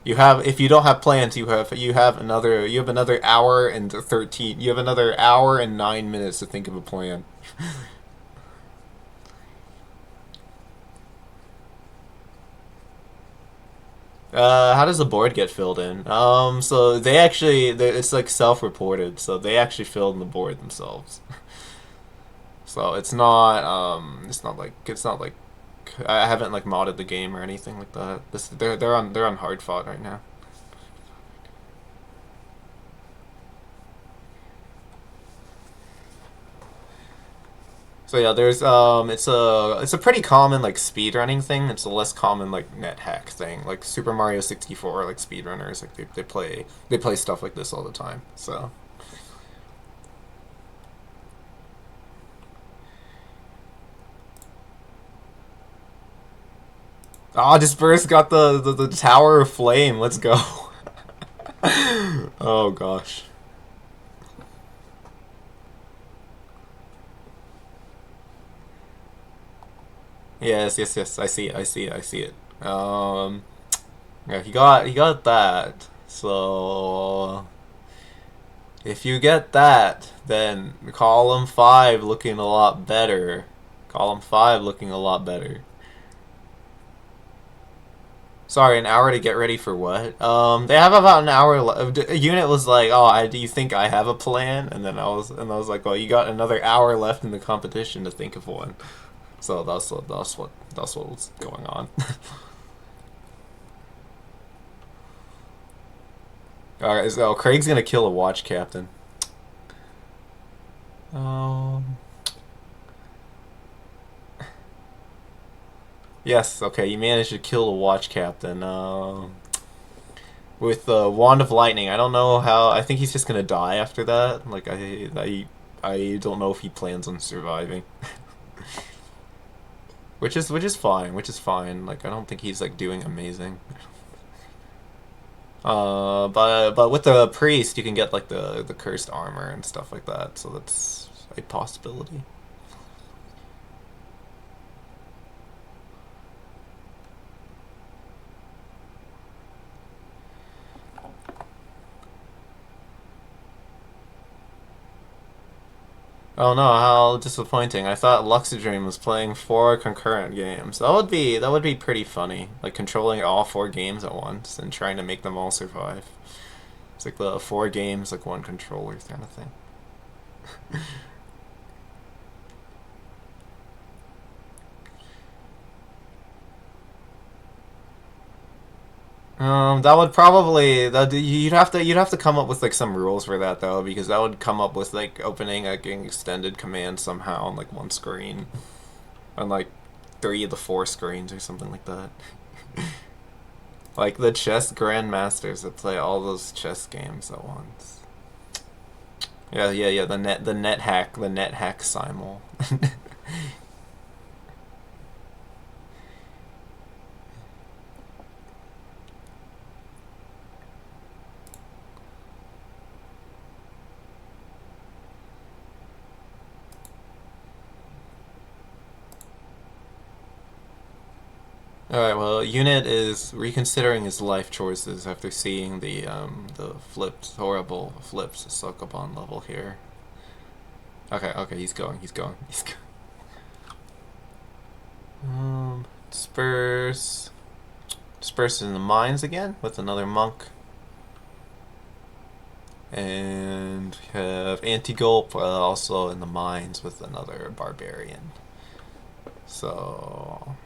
You have, if you don't have plans, you have another hour and 13. You have another hour and 9 minutes to think of a plan. How does the board get filled in? So it's like self-reported, so they actually filled in the board themselves. So it's not like I haven't like modded the game or anything like that. They're on hard fought right now. So yeah, there's it's a pretty common like speedrunning thing. It's a less common like NetHack thing. Like Super Mario 64 like speedrunners like they play stuff like this all the time. So Disperse got the Tower of Flame. Let's go. Oh gosh. Yes, yes, yes. I see it. I see it. I see it. Yeah, he got that. So if you get that, then column 5 looking a lot better. Column 5 looking a lot better. Sorry, an hour to get ready for what? They have about an hour left. Unit was like, "Oh, do you think I have a plan?" And I was like, "Well, you got another hour left in the competition to think of one." So that's what was going on. All right, so Craig's gonna kill a watch captain. Um. Yes. Okay, you managed to kill a watch captain. With the wand of lightning. I don't know how. I think he's just gonna die after that. Like I don't know if he plans on surviving. Which is fine. Which is fine. Like I don't think he's like doing amazing. But with the priest, you can get like the cursed armor and stuff like that. So that's a possibility. Oh no, how disappointing. I thought luxidream was playing 4 concurrent games. That would be pretty funny. Like controlling all 4 games at once and trying to make them all survive. It's like the 4 games, like one controller kind of thing. That would probably that you'd have to come up with like some rules for that though, because that would come up with like opening like an extended command somehow on like one screen, on like 3 of the 4 screens or something like that. Like the chess grandmasters that play all those chess games at once. Yeah, yeah, yeah. The NetHack simul. All right. Well, Unit is reconsidering his life choices after seeing the horrible flipped Sokobon level here. Okay, okay, he's going. He's going. He's going. Disperse. Disperse in the mines again with another monk. And we have Anti-Gulp also in the mines with another barbarian. So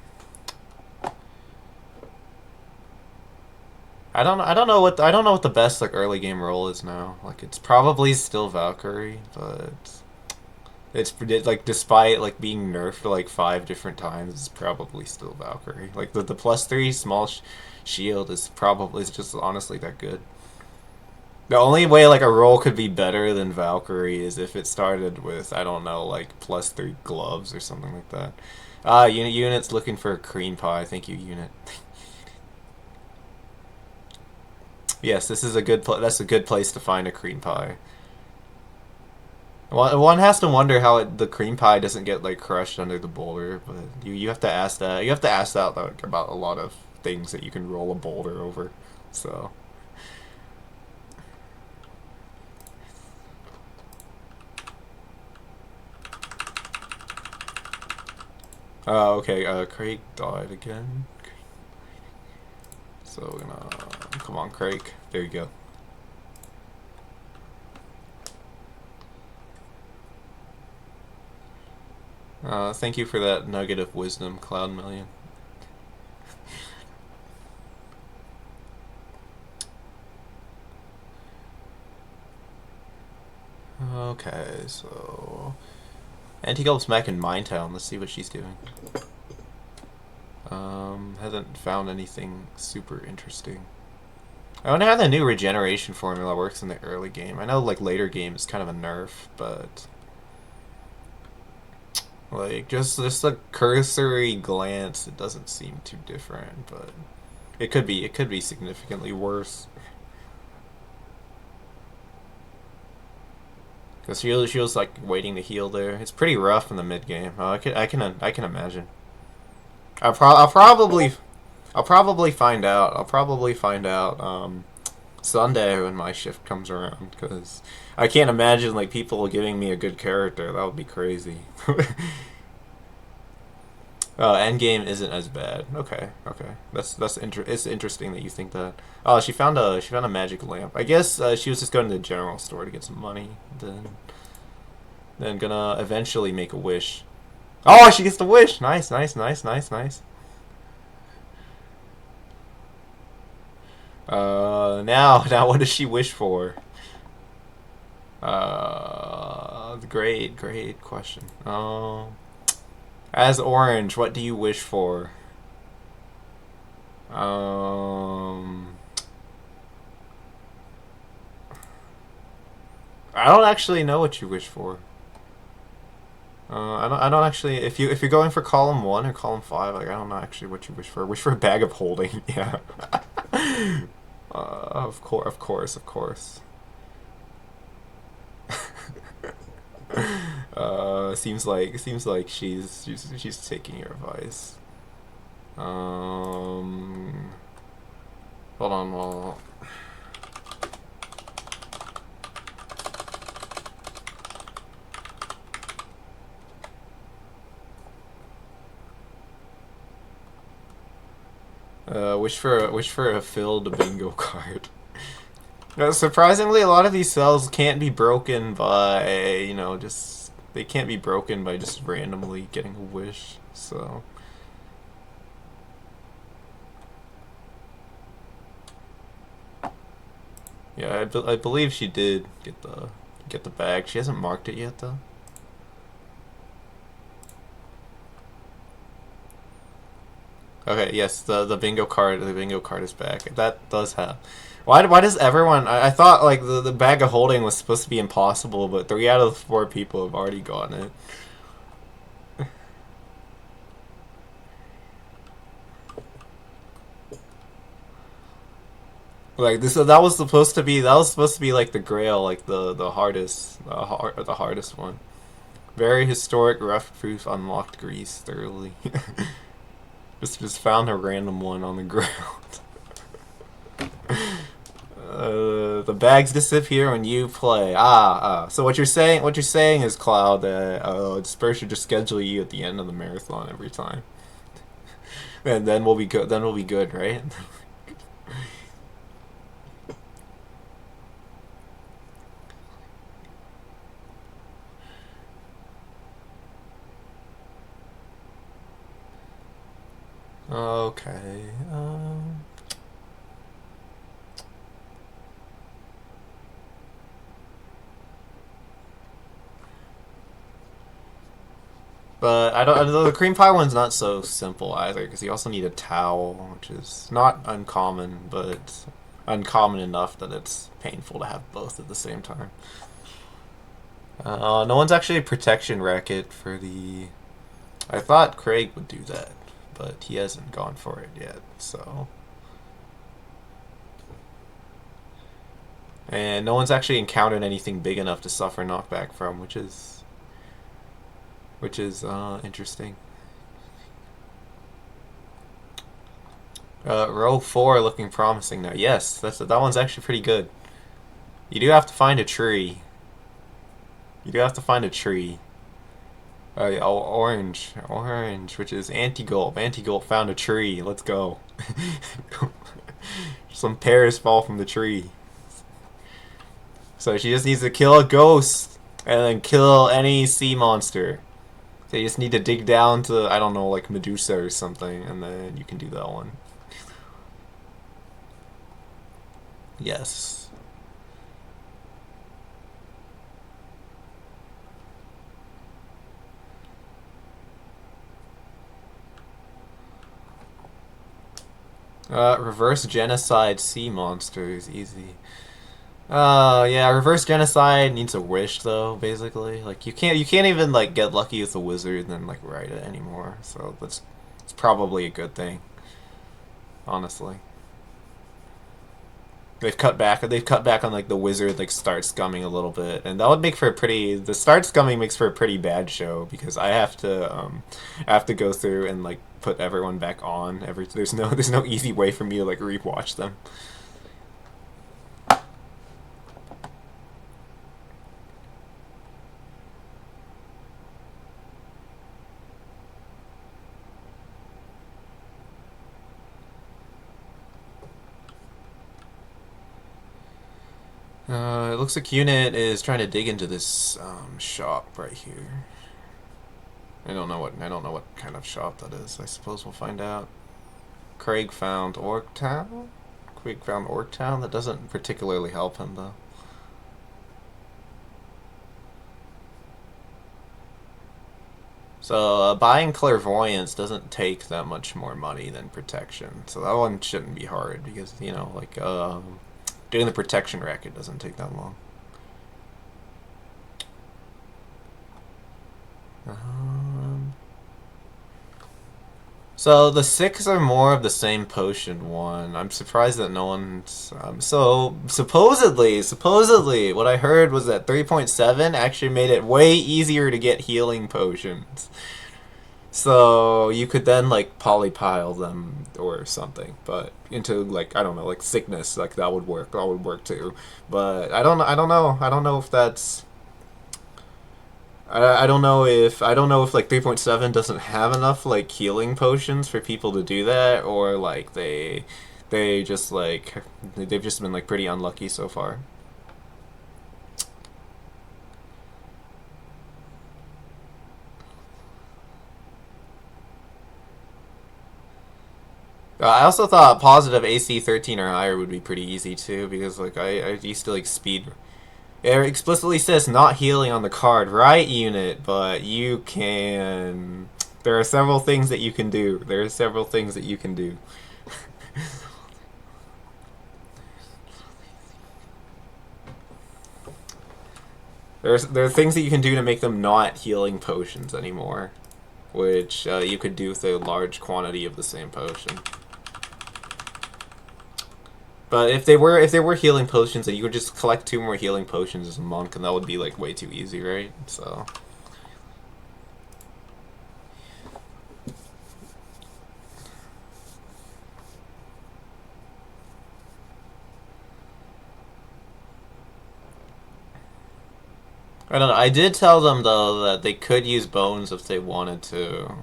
I don't know what the best like early game role is now. Like it's probably still Valkyrie, but it's like despite like being nerfed like 5 different times, it's probably still Valkyrie. Like the +3 small shield is just honestly that good. The only way like a role could be better than Valkyrie is if it started with, I don't know, like +3 gloves or something like that. Unit's looking for a cream pie. Thank you, unit. Yes, this is a good that's a good place to find a cream pie. One has to wonder how the cream pie doesn't get like crushed under the boulder, but you have to ask that. You have to ask that like about a lot of things that you can roll a boulder over. So, okay, Craig died again. So we're gonna, come on, Craig. There you go. Thank you for that nugget of wisdom, Cloud Million. Okay, so Anti-Gulp's back in Minetown. Let's see what she's doing. Hasn't found anything super interesting. I wonder how the new regeneration formula works in the early game. I know like later game is kind of a nerf, but like just a cursory glance, it doesn't seem too different. But it could be significantly worse. Because she was like waiting to heal there. It's pretty rough in the mid game. I can imagine. I'll probably find out. I'll probably find out Sunday when my shift comes around because I can't imagine like people giving me a good character. That would be crazy. Endgame isn't as bad. Okay, okay. It's interesting that you think that. Oh, she found a magic lamp. I guess she was just going to the general store to get some money. Then gonna eventually make a wish. Oh, she gets the wish. Nice, nice, nice, nice, nice. Now what does she wish for? Great question. As Orange, what do you wish for? I don't actually know what you wish for. I don't actually. If you're going for column 1 or column 5, like I don't know actually what you wish for. Wish for a bag of holding. Yeah. Of course. Seems like she's taking your advice. Hold on. Well, wish for a filled bingo card. Surprisingly, a lot of these cells can't be broken by just they can't be broken by just randomly getting a wish. So yeah, I believe she did get the bag. She hasn't marked it yet though. Okay, yes, the bingo card is back. That does have. Why does everyone? I thought like the bag of holding was supposed to be impossible, but 3 out of 4 people have already gotten it. Like this, that was supposed to be like the Grail, like the hardest one. Very historic, rough proof, unlocked grease thoroughly. Just found a random one on the ground. The bags disappear when you play. So what you're saying is, Cloud, that Spurs should just schedule you at the end of the marathon every time, and then we'll be good. Then we'll be good, right? Okay. But I don't. The cream pie one's not so simple either because you also need a towel, which is not uncommon, but uncommon enough that it's painful to have both at the same time. No one's actually a protection racket for the. I thought Craig would do that, but he hasn't gone for it yet. So, and no one's actually encountered anything big enough to suffer knockback from, which is interesting. Row 4 looking promising now. Yes, that one's actually pretty good. You do have to find a tree. You do have to find a tree. Orange, which is anti-gulp. Anti-gulp found a tree. Let's go. Some pears fall from the tree. So she just needs to kill a ghost and then kill any sea monster. So you just need to dig down to, I don't know, like Medusa or something, and then you can do that one. Yes. Reverse genocide sea monsters, easy. Yeah, reverse genocide needs a wish though, basically. Like you can't even like get lucky with the wizard and then like write it anymore. So it's probably a good thing, honestly. They've cut back on like the wizard like start scumming a little bit, and that would make for a pretty. The start scumming makes for a pretty bad show because I have to go through and like put everyone back on. There's no easy way for me to like rewatch them. It looks like Unit is trying to dig into this shop right here. I don't know what kind of shop that is. I suppose we'll find out. Craig found Orktown. Craig found Orktown. That doesn't particularly help him though. So buying clairvoyance doesn't take that much more money than protection. So that one shouldn't be hard because like doing the protection racket doesn't take that long. Um, So the six are more of the same potion one. I'm surprised that no one's. So supposedly, what I heard was that 3.7 actually made it way easier to get healing potions. So you could then like polypile them or something, but into like I don't know, like sickness, like that would work. That would work too. But I don't know if that's I don't know if like 3.7 doesn't have enough like healing potions for people to do that, or like they just like they've just been like pretty unlucky so far. I also thought positive AC 13 or higher would be pretty easy too, because like I used to like speed. It explicitly says not healing on the card, right, unit? But you can. There are several things that you can do. There are several things that you can do. There are things that you can do to make them not healing potions anymore, which you could do with a large quantity of the same potion. But if they were healing potions, then you could just collect 2 more healing potions as a monk, and that would be like way too easy, right? So I don't know. I did tell them though that they could use bones if they wanted to,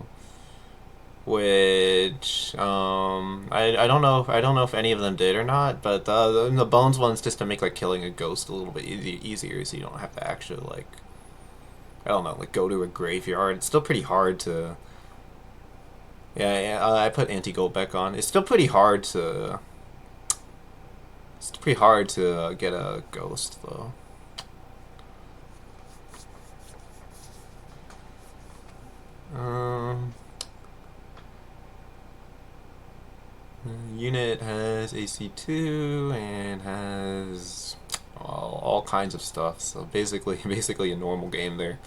which I don't know if any of them did or not. But the bones one's just to make like killing a ghost a little bit easier, so you don't have to actually like I don't know like go to a graveyard. It's still pretty hard to. Yeah, yeah, I put anti-gold back on. It's still pretty hard to. It's pretty hard to get a ghost though. Um, Unit has AC2 and has all kinds of stuff. So basically, basically a normal game there.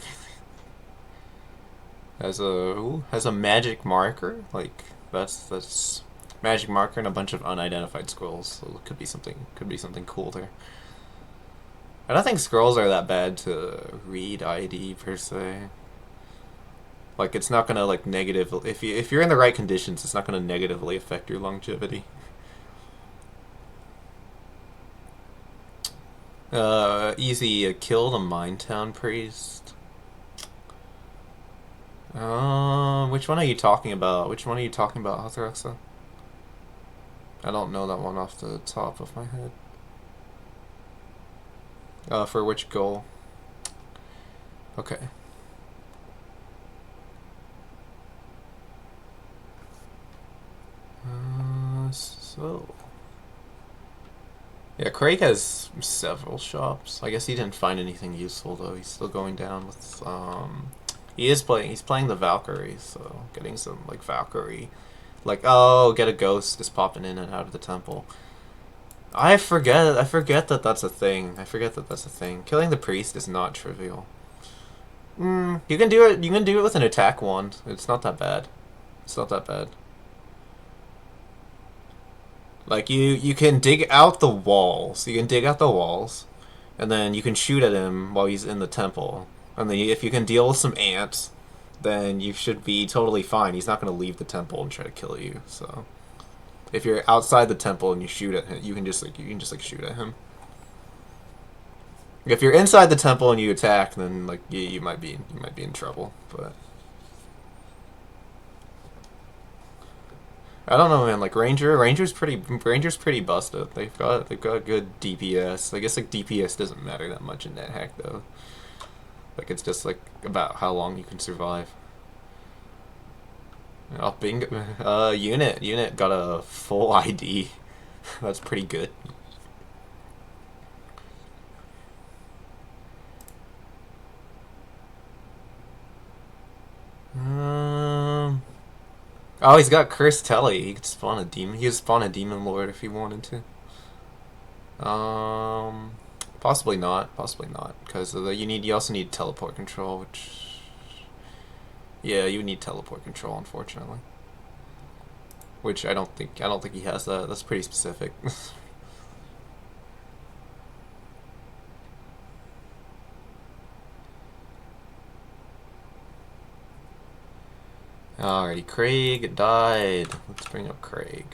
Has a magic marker. Like that's magic marker and a bunch of unidentified scrolls. So it could be something cool there. I don't think scrolls are that bad to read ID per se. Like it's not gonna like negative if you're in the right conditions, it's not gonna negatively affect your longevity. Easy. Kill the Minetown priest. Which one are you talking about? Which one are you talking about, Hatharaxa? I don't know that one off the top of my head. For which goal? Okay. So yeah, Craig has several shops. I guess he didn't find anything useful though. He's still going down with he is playing. He's playing the Valkyrie, so getting some like Valkyrie, like oh, get a ghost is popping in and out of the temple. I forget. I forget that that's a thing. I forget that that's a thing. Killing the priest is not trivial. You can do it. You can do it with an attack wand. It's not that bad. It's not that bad. Like you can dig out the walls. You can dig out the walls, and then you can shoot at him while he's in the temple. And then if you can deal with some ants, then you should be totally fine. He's not going to leave the temple and try to kill you. So if you're outside the temple and you shoot at him, you can just shoot at him. If you're inside the temple and you attack, then like you might be in trouble. But I don't know, man. Like Ranger's pretty busted. They've got good DPS. I guess like DPS doesn't matter that much in NetHack though. Like it's just like about how long you can survive. Oh, bingo! Unit got a full ID. That's pretty good. Um. Oh, he's got Curse Telly. He could spawn a demon. He could spawn a demon lord if he wanted to. Possibly not. Possibly not, because you also need teleport control, which yeah, you need teleport control, unfortunately. Which I don't think he has that. That's pretty specific. Alrighty, Craig died. Let's bring up Craig.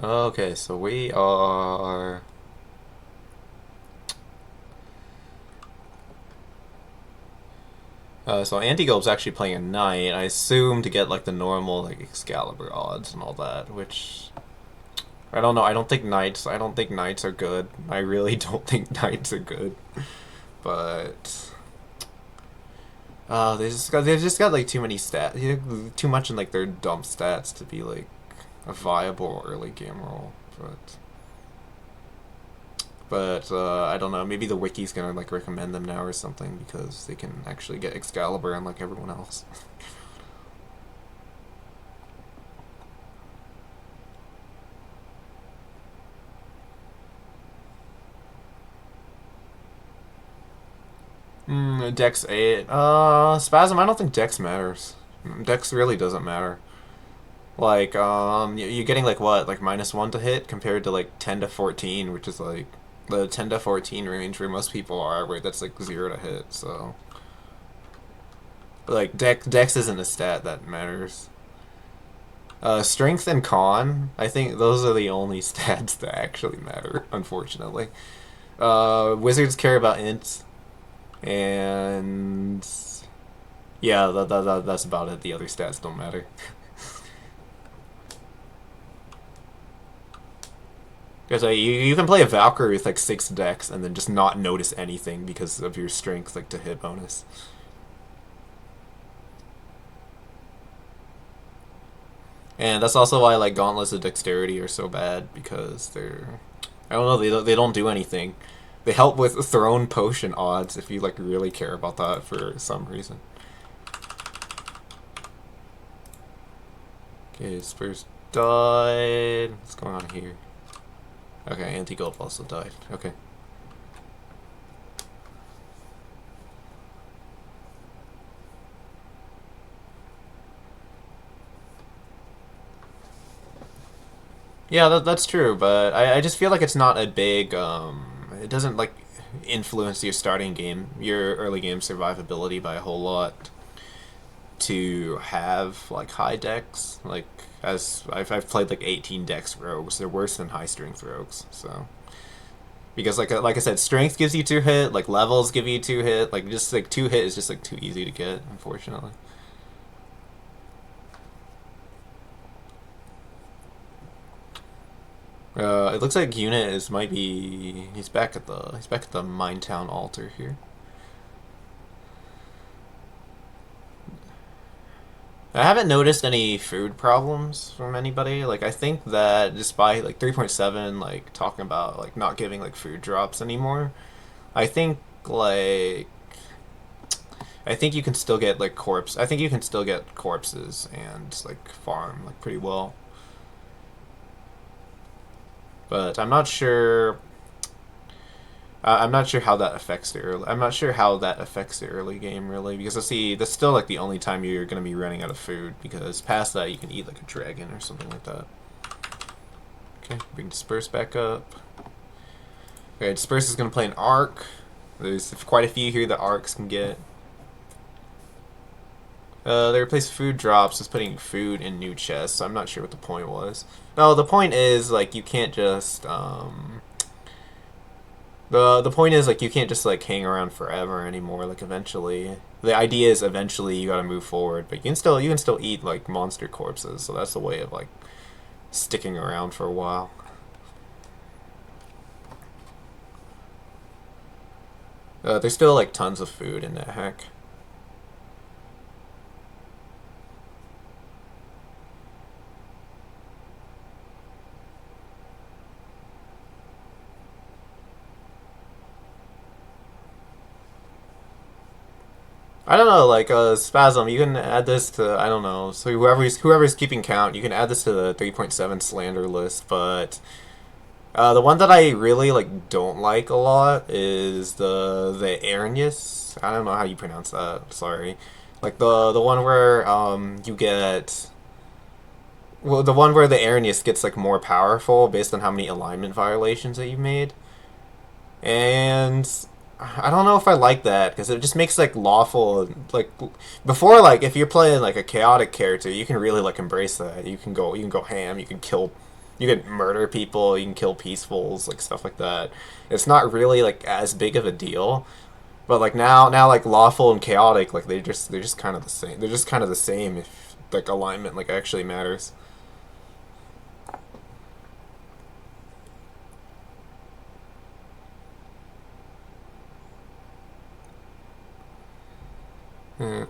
Okay, so we are. So Antigulp's actually playing a knight. I assume to get like the normal like Excalibur odds and all that, which I don't know. I don't think knights. I don't think knights are good. I really don't think knights are good. But they've just got like too many stats, too much in like their dump stats to be like a viable early game role. But I don't know. Maybe the wiki's gonna like recommend them now or something because they can actually get Excalibur unlike everyone else. Dex 8. Spasm. I don't think Dex matters. Dex really doesn't matter. Like, you're getting like what, like -1 to hit compared to like 10 to 14, which is like the 10 to 14 range where most people are, where that's like 0 to hit. So, but like Dex isn't a stat that matters. Strength and con, I think those are the only stats that actually matter, unfortunately. Wizards care about int, and yeah, that's about it. The other stats don't matter. Because you can play a Valkyrie with like 6 decks and then just not notice anything because of your strength, like to hit bonus. And that's also why like Gauntlets of Dexterity are so bad because I don't know, they don't do anything. They help with Throne Potion odds if you like really care about that for some reason. Okay, Spurs died. What's going on here? Okay, Anti-Gulp also died. Okay. Yeah, that's true, but I just feel like it's not a big, it doesn't, like, influence your your early game survivability by a whole lot to have like high decks. Like as I've played like 18 dex rogues, they're worse than high strength rogues. So because like I said, strength gives you 2 hit, like levels give you 2 hit, like just like 2 hit is just like too easy to get, unfortunately. It looks like Unit is might be he's back at the Minetown altar here. I haven't noticed any food problems from anybody. Like I think that despite like 3.7 like talking about like not giving like food drops anymore, I think like I think you can still get like I think you can still get corpses and like farm like pretty well. But I'm not sure. I'm not sure how that affects the early. I'm not sure how that affects the early game really, because I see that's still like the only time you're gonna be running out of food. Because past that you can eat like a dragon or something like that. Okay, bring Disperse back up. Okay, Disperse is gonna play an arc. There's quite a few here that arcs can get. They replace food drops with putting food in new chests. So I'm not sure what the point was. No, the point is like you can't just the point is like you can't just like hang around forever anymore. Like eventually, the idea is eventually you gotta move forward, but you can still eat like monster corpses. So that's a way of like sticking around for a while. There's still like tons of food in NetHack. I don't know, like Spasm. You can add this to I don't know. So whoever's keeping count, you can add this to the 3.7 slander list. But the one that I really like don't like a lot is the Arrhenius. I don't know how you pronounce that. Sorry. Like the one where you get well the one where the Arrhenius gets like more powerful based on how many alignment violations that you've made. And I don't know if I like that because it just makes like lawful like before like if you're playing like a chaotic character you can really like embrace that you can go ham, you can murder people, you can kill peacefuls, like stuff like that. It's not really like as big of a deal, but like now like lawful and chaotic like they're just kind of the same, they're just kind of the same if like alignment like actually matters. Hmm.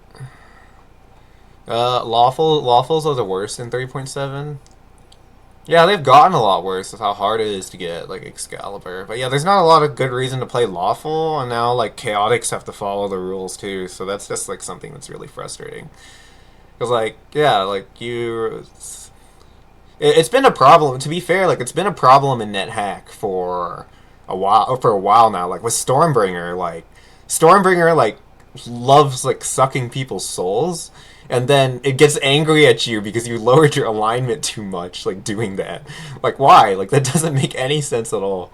Lawfuls are the worst in 3.7. Yeah, they've gotten a lot worse with how hard it is to get like Excalibur. But yeah, there's not a lot of good reason to play lawful, and now like chaotics have to follow the rules too. So that's just like something that's really frustrating. Because like yeah, like it's been a problem. To be fair, like it's been a problem in NetHack for a while now. Like with Stormbringer like loves like sucking people's souls, and then it gets angry at you because you lowered your alignment too much. Like doing that, like why? Like that doesn't make any sense at all.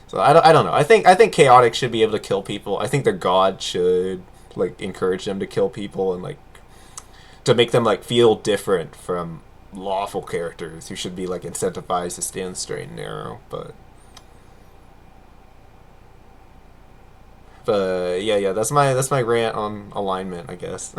So I don't know. I think chaotic should be able to kill people. I think their god should like encourage them to kill people and like to make them like feel different from lawful characters who should be like incentivized to stand straight and narrow. But yeah, that's my rant on alignment, I guess.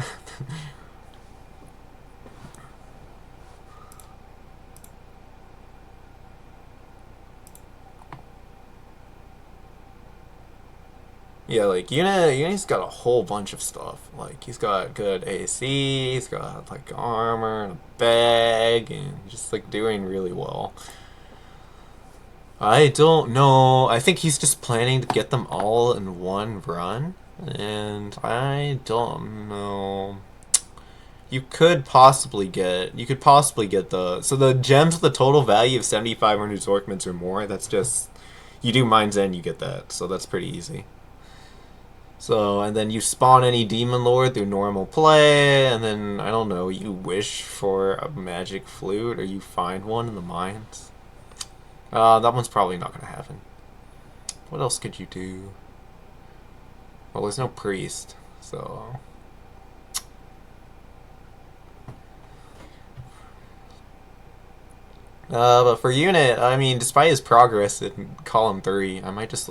Yeah, like Uni's got a whole bunch of stuff. Like he's got good AC, he's got like armor and a bag, and just like doing really well. I don't know. I think he's just planning to get them all in one run, and I don't know. You could possibly get the gems with the total value of 7,500 Zorkmans or more. That's just you do Mind's End, you get that, so that's pretty easy. So, and then you spawn any Demon Lord through normal play, and then, I don't know, you wish for a magic flute, or you find one in the mines. That one's probably not gonna happen. What else could you do? Well, there's no priest, so... But for unit, I mean, despite his progress in column 3, I might just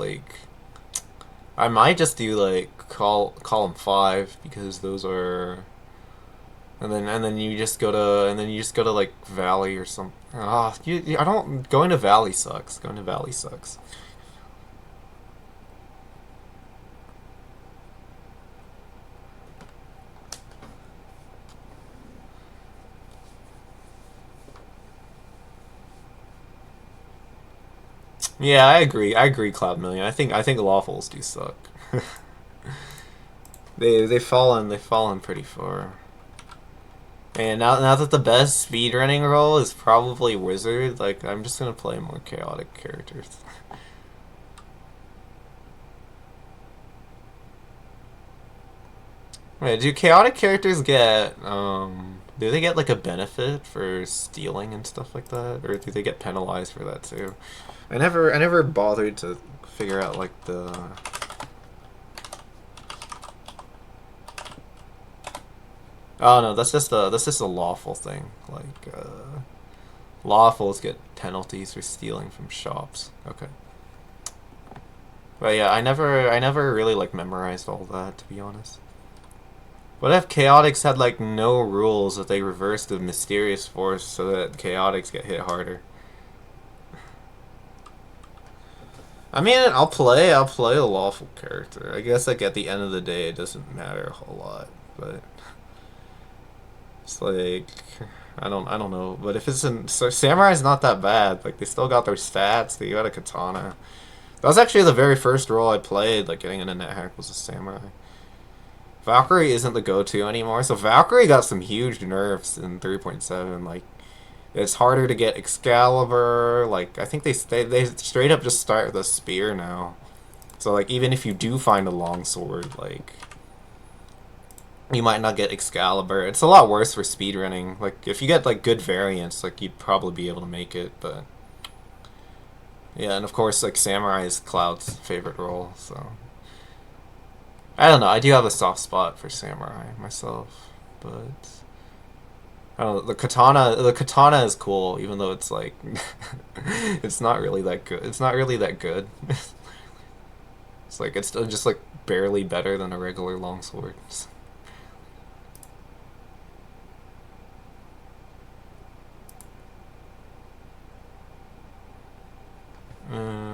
do like column 5 because those are, and then you just go to like Valley or something. I don't going to Valley sucks. Going to Valley sucks. Yeah, I agree. I agree. Cloud Million. I think lawfuls do suck. They've fallen pretty far. And now that the best speedrunning role is probably Wizard, like I'm just gonna play more chaotic characters. Wait, do chaotic characters get do they get like a benefit for stealing and stuff like that, or do they get penalized for that too? I never bothered to figure out like the. Oh no, that's just a lawful thing. Like lawfuls get penalties for stealing from shops. Okay. But yeah, I never really like memorized all that, to be honest. What if chaotics had like no rules that they reverse the mysterious force so that chaotics get hit harder? I mean, I'll play a lawful character. I guess like at the end of the day, it doesn't matter a whole lot, but it's like I don't know. But if it's in Samurai's not that bad. Like they still got their stats. They got a katana. That was actually the very first role I played. Like getting into NetHack was a samurai. Valkyrie isn't the go-to anymore, so Valkyrie got some huge nerfs in 3.7. Like it's harder to get Excalibur. Like I think they straight up just start with a spear now. So like even if you do find a long sword, like you might not get Excalibur. It's a lot worse for speedrunning. Like if you get like good variants, like you'd probably be able to make it, but yeah, and of course like Samurai is Cloud's favorite role, so I don't know. I do have a soft spot for Samurai myself, but I don't know. The katana is cool, even though it's like it's not really that good. It's not really that good. It's like it's just like barely better than a regular longsword.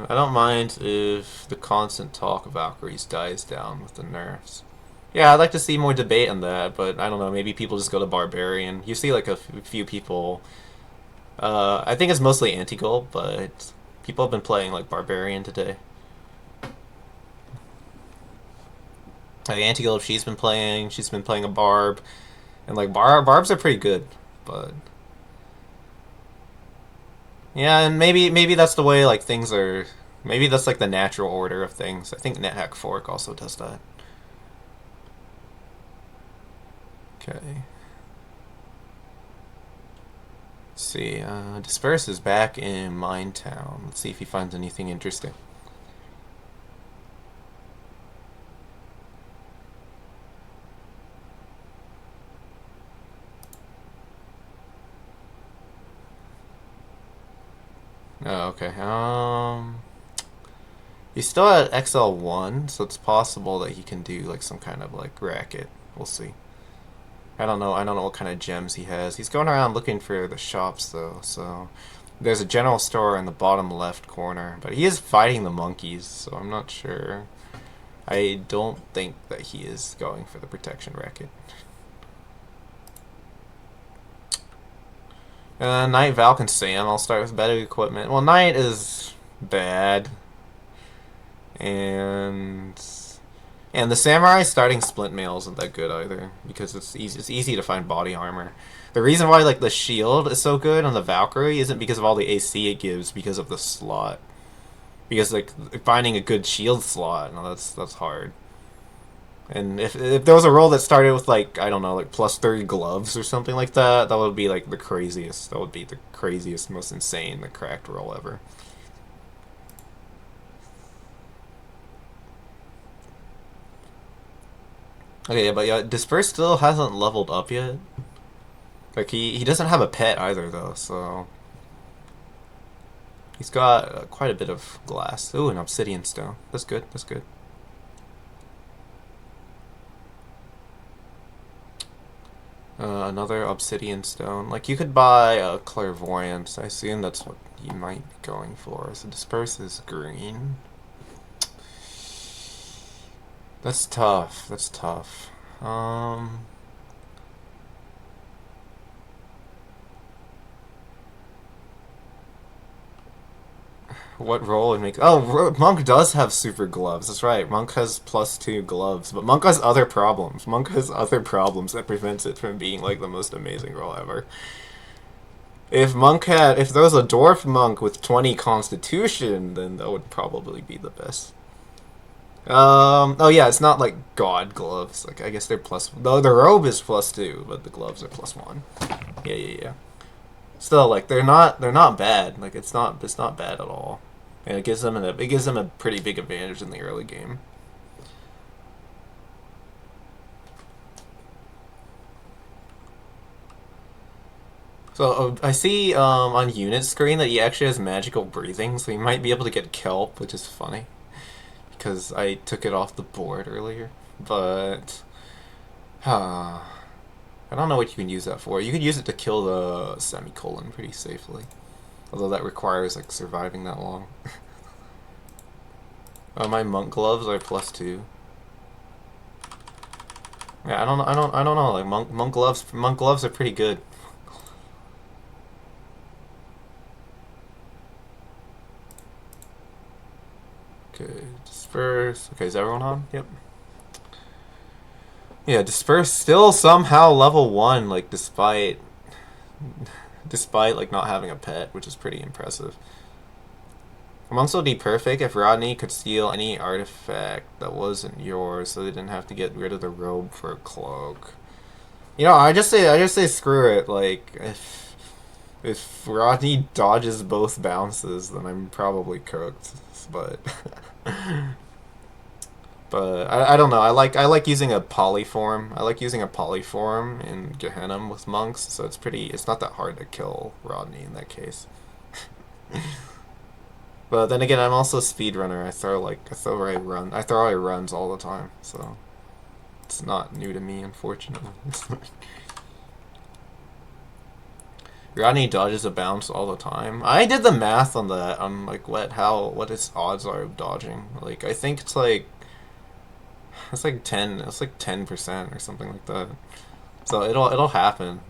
I don't mind if the constant talk of Valkyries dies down with the nerfs. Yeah, I'd like to see more debate on that, but I don't know. Maybe people just go to Barbarian. You see like a few people. I think it's mostly anti-gold, but people have been playing like Barbarian today. Like anti-gold, she's been playing a Barb, and like Barbs are pretty good, but yeah, and maybe that's the way like things are. Maybe that's like the natural order of things. I think NetHack Fork also does that. Okay. Let's see. Disperse is back in Mine Town. Let's see if he finds anything interesting. Oh, okay. He's still at XL1, so it's possible that he can do like some kind of like racket. We'll see. I don't know. I don't know what kind of gems he has. He's going around looking for the shops though. So there's a general store in the bottom left corner, but he is fighting the monkeys, so I'm not sure. I don't think that he is going for the protection racket. Knight, Valk, and Sam. I'll start with better equipment. Well, Knight is bad, and the Samurai starting splint mail isn't that good either because it's easy to find body armor. The reason why like the shield is so good on the Valkyrie isn't because of all the AC it gives, because of the slot. Because like finding a good shield slot, no, that's hard. And if there was a roll that started with like I don't know like plus 30 gloves or something like that, that would be like the craziest. That would be the craziest, most insane, the cracked roll ever. Okay, but yeah, Disperse still hasn't leveled up yet. Like he doesn't have a pet either though, so he's got quite a bit of glass. Ooh, an obsidian stone. That's good. That's good. Another obsidian stone. Like you could buy a clairvoyance. I assume that's what you might be going for. So disperse is green. That's tough. That's tough. What role would make? Oh, Monk does have super gloves. That's right. Monk has +2 gloves, but Monk has other problems. Monk has other problems that prevents it from being like the most amazing role ever. If there was a dwarf monk with 20 constitution, then that would probably be the best. Oh yeah, it's not like god gloves. Like I guess they're plus. Though the robe is +2, but the gloves are +1. Yeah, yeah, yeah. Still, like they're not bad. Like it's not bad at all, and it gives them a pretty big advantage in the early game. So I see on unit screen that he actually has magical breathing, so he might be able to get kelp, which is funny because I took it off the board earlier. But I don't know what you can use that for. You could use it to kill the semicolon pretty safely, although that requires like surviving that long. My monk gloves are +2. Yeah, I don't know. Like monk gloves are pretty good. Okay, disperse. Okay, is everyone on? Yep. Yeah, disperse still somehow level 1, like despite like not having a pet, which is pretty impressive. Amongst would be perfect if Rodney could steal any artifact that wasn't yours, so they didn't have to get rid of the robe for a cloak. I just say screw it. Like if Rodney dodges both bounces, then I'm probably cooked. But I don't know. I like using a polyform. I like using a polyform in Gehenna with monks, so it's not that hard to kill Rodney in that case. But then again, I'm also a speedrunner. I throw I runs all the time, so it's not new to me, unfortunately. Rodney dodges a bounce all the time. I did the math on that. On like what his odds are of dodging. Like I think it's like 10. It's like 10% or something like that. So it'll happen.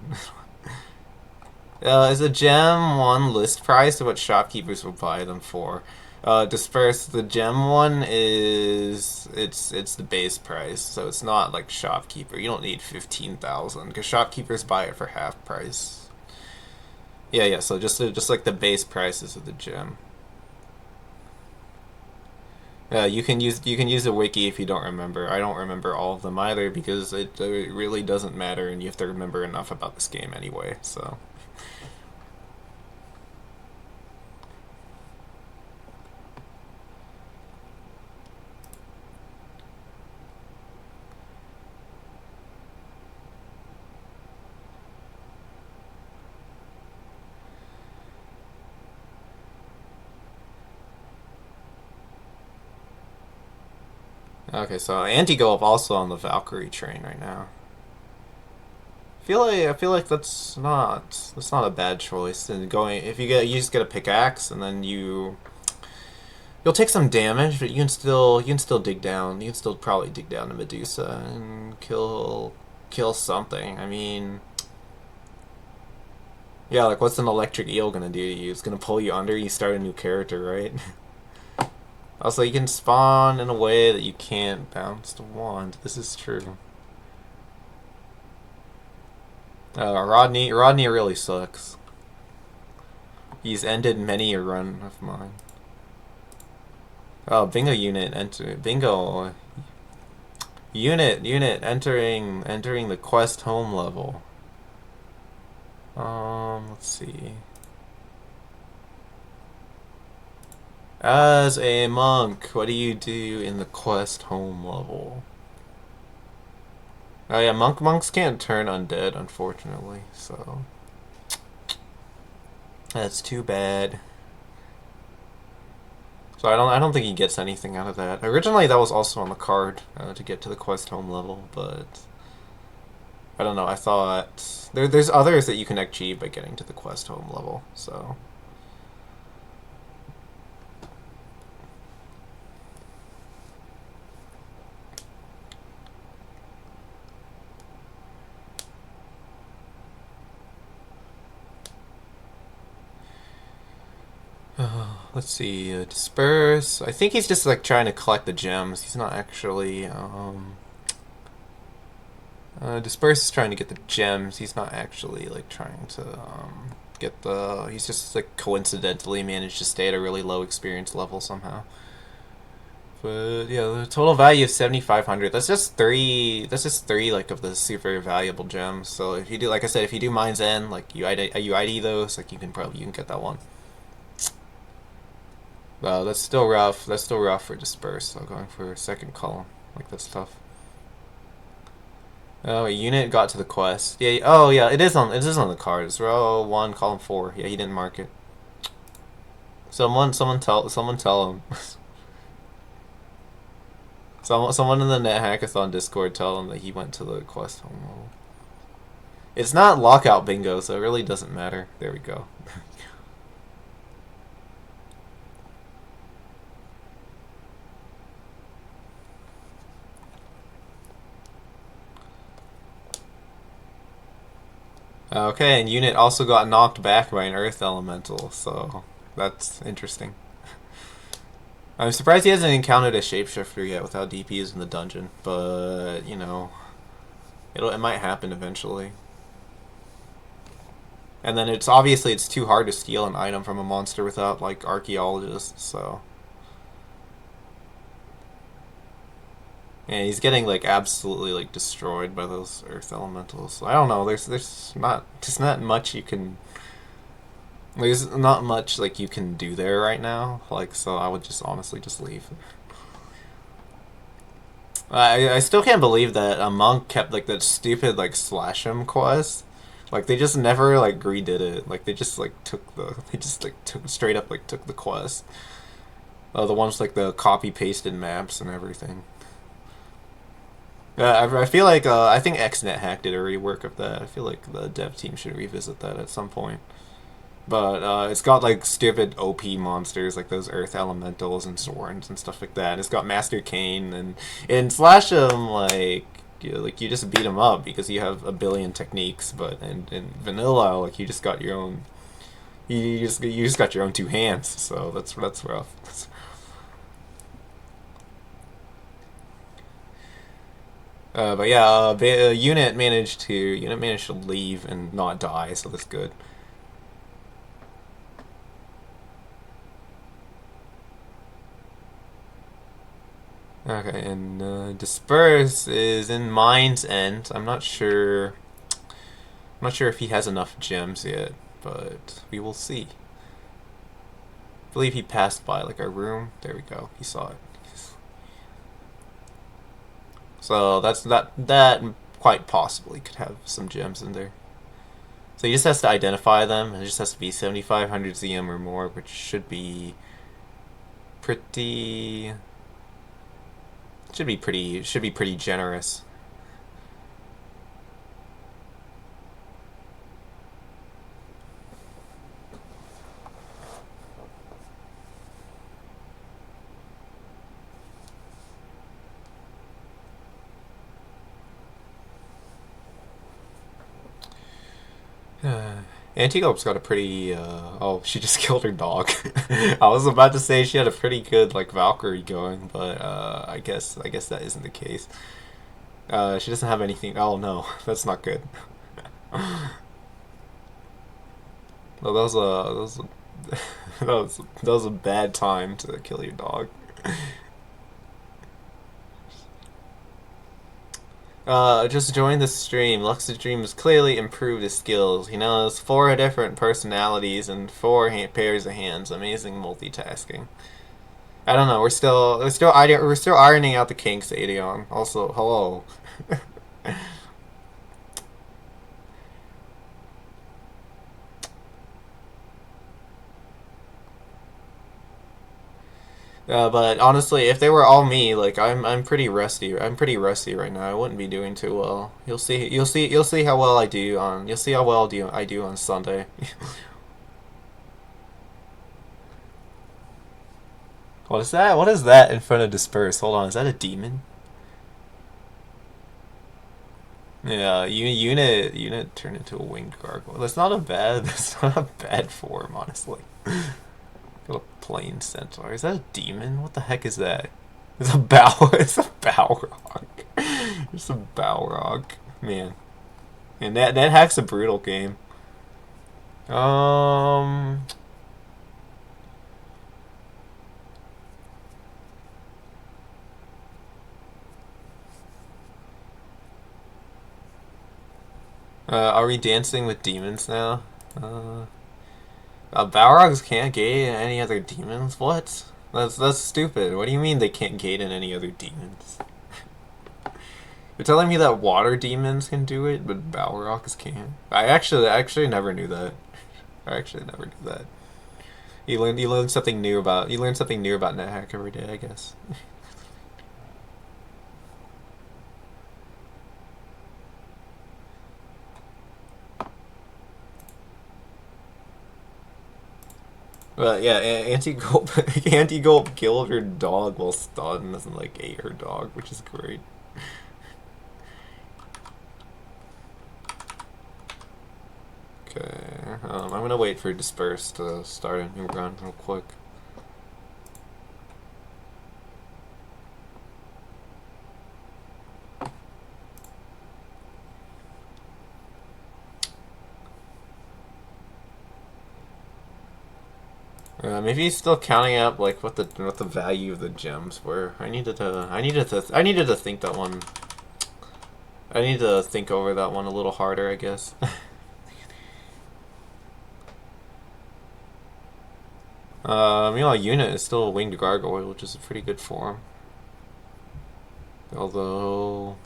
Is a gem one list price of what shopkeepers will buy them for? Disperse the gem one is it's the base price, so it's not like shopkeeper. You don't need 15,000 because shopkeepers buy it for half price. Yeah, yeah. So just like the base prices of the gem. You can use a wiki if you don't remember. I don't remember all of them either because it really doesn't matter, and you have to remember enough about this game anyway. So. Okay, so Anti-Golf also on the Valkyrie train right now. I feel like that's not a bad choice. And going if you just get a pickaxe and then you'll take some damage, but you can still dig down. You can still probably dig down to Medusa and kill something. I mean, yeah, like what's an electric eel gonna do to you? It's gonna pull you under. You start a new character, right? Also, you can spawn in a way that you can't bounce the wand. This is true. Rodney really sucks. He's ended many a run of mine. Oh, bingo unit enter bingo unit entering the quest home level. Let's see. As a monk, what do you do in the quest home level? Oh yeah, monks can't turn undead, unfortunately. So that's too bad. So I don't think he gets anything out of that. Originally, that was also on the card to get to the quest home level, but I don't know. I thought there's others that you can achieve by getting to the quest home level. So let's see. Disperse. I think he's just like trying to collect the gems. He's not actually. Disperse is trying to get the gems. He's not actually like trying to get the. He's just like coincidentally managed to stay at a really low experience level somehow. But yeah, the total value of 7,500. That's just three. That's just three like of the super valuable gems. So if you do, like I said, if you do Mind's End, like you ID those, like you can get that one. That's still rough. That's still rough for Disperse. So going for a second column, like that's tough. Oh, a unit got to the quest. Yeah. Oh, yeah. It is on the cards. Row 1, column 4. Yeah, he didn't mark it. Someone tell him. Someone in the NetHackathon Discord tell him that he went to the quest home level. It's not lockout bingo, so it really doesn't matter. There we go. Okay, and unit also got knocked back by an earth elemental, so that's interesting. I'm surprised he hasn't encountered a shapeshifter yet with how deep he is in the dungeon, but you know, it might happen eventually. And then it's too hard to steal an item from a monster without like archaeologists, so and he's getting like absolutely like destroyed by those earth elementals. I don't know. There's not much you can. There's not much like you can do there right now. Like so, I would just honestly just leave. I still can't believe that a monk kept like that stupid like slash him quest. Like they just never like redid it. Like they just like took straight up like took the quest. The ones like the copy pasted maps and everything. I feel like I think NetHack did a rework of that. I feel like the dev team should revisit that at some point. But it's got like stupid OP monsters like those Earth Elementals and Zorns and stuff like that. It's got Master Kane and in Slash 'em like you just beat him up because you have a billion techniques. But in Vanilla like you just got your own. You just got your own two hands. So that's rough. But yeah, unit managed to leave and not die, so that's good. Okay, and Disperse is in Mind's End. I'm not sure. I'm not sure if he has enough gems yet, but we will see. I believe he passed by like our room. There we go. He saw it. So that quite possibly could have some gems in there. So he just has to identify them, and it just has to be 7,500 ZM or more, which pretty should be pretty generous. Antelope's got a pretty. Oh, she just killed her dog. I was about to say she had a pretty good like Valkyrie going, but I guess that isn't the case. She doesn't have anything. Oh no, that's not good. Well, that was a bad time to kill your dog. Just joined the stream. Luxidream has clearly improved his skills. He knows 4 different personalities and 4 pairs of hands. Amazing multitasking. I don't know. We're still ironing out the kinks, Adeon. Also, hello. But honestly, if they were all me, like I'm pretty rusty. I'm pretty rusty right now. I wouldn't be doing too well. You'll see. You'll see how well I do on. You'll see how well I do on Sunday. What is that? What is that in front of disperse? Hold on. Is that a demon? Yeah, unit turned into a winged gargoyle. That's not a bad. That's not a bad form, honestly. Got a plain centaur. Is that a demon? What the heck is that? It's a bow. It's a Balrog. It's a Balrog. Man. And NetHack's a brutal game. Um. Are we dancing with demons now? Balrogs can't gate any other demons? What? That's stupid. What do you mean they can't gate in any other demons? You're telling me that water demons can do it, but Balrogs can't? I actually never knew that. I actually never knew that. You learn something new about NetHack every day, I guess. But yeah, anti-gulp anti-gulp killed her dog while stunned and like ate her dog, which is great. Okay, I'm gonna wait for disperse to start a new run real quick. Maybe he's still counting up like what the value of the gems were. I needed to think that one. I need to think over that one a little harder, I guess. Meanwhile, unit is still a winged gargoyle, which is a pretty good form. Although,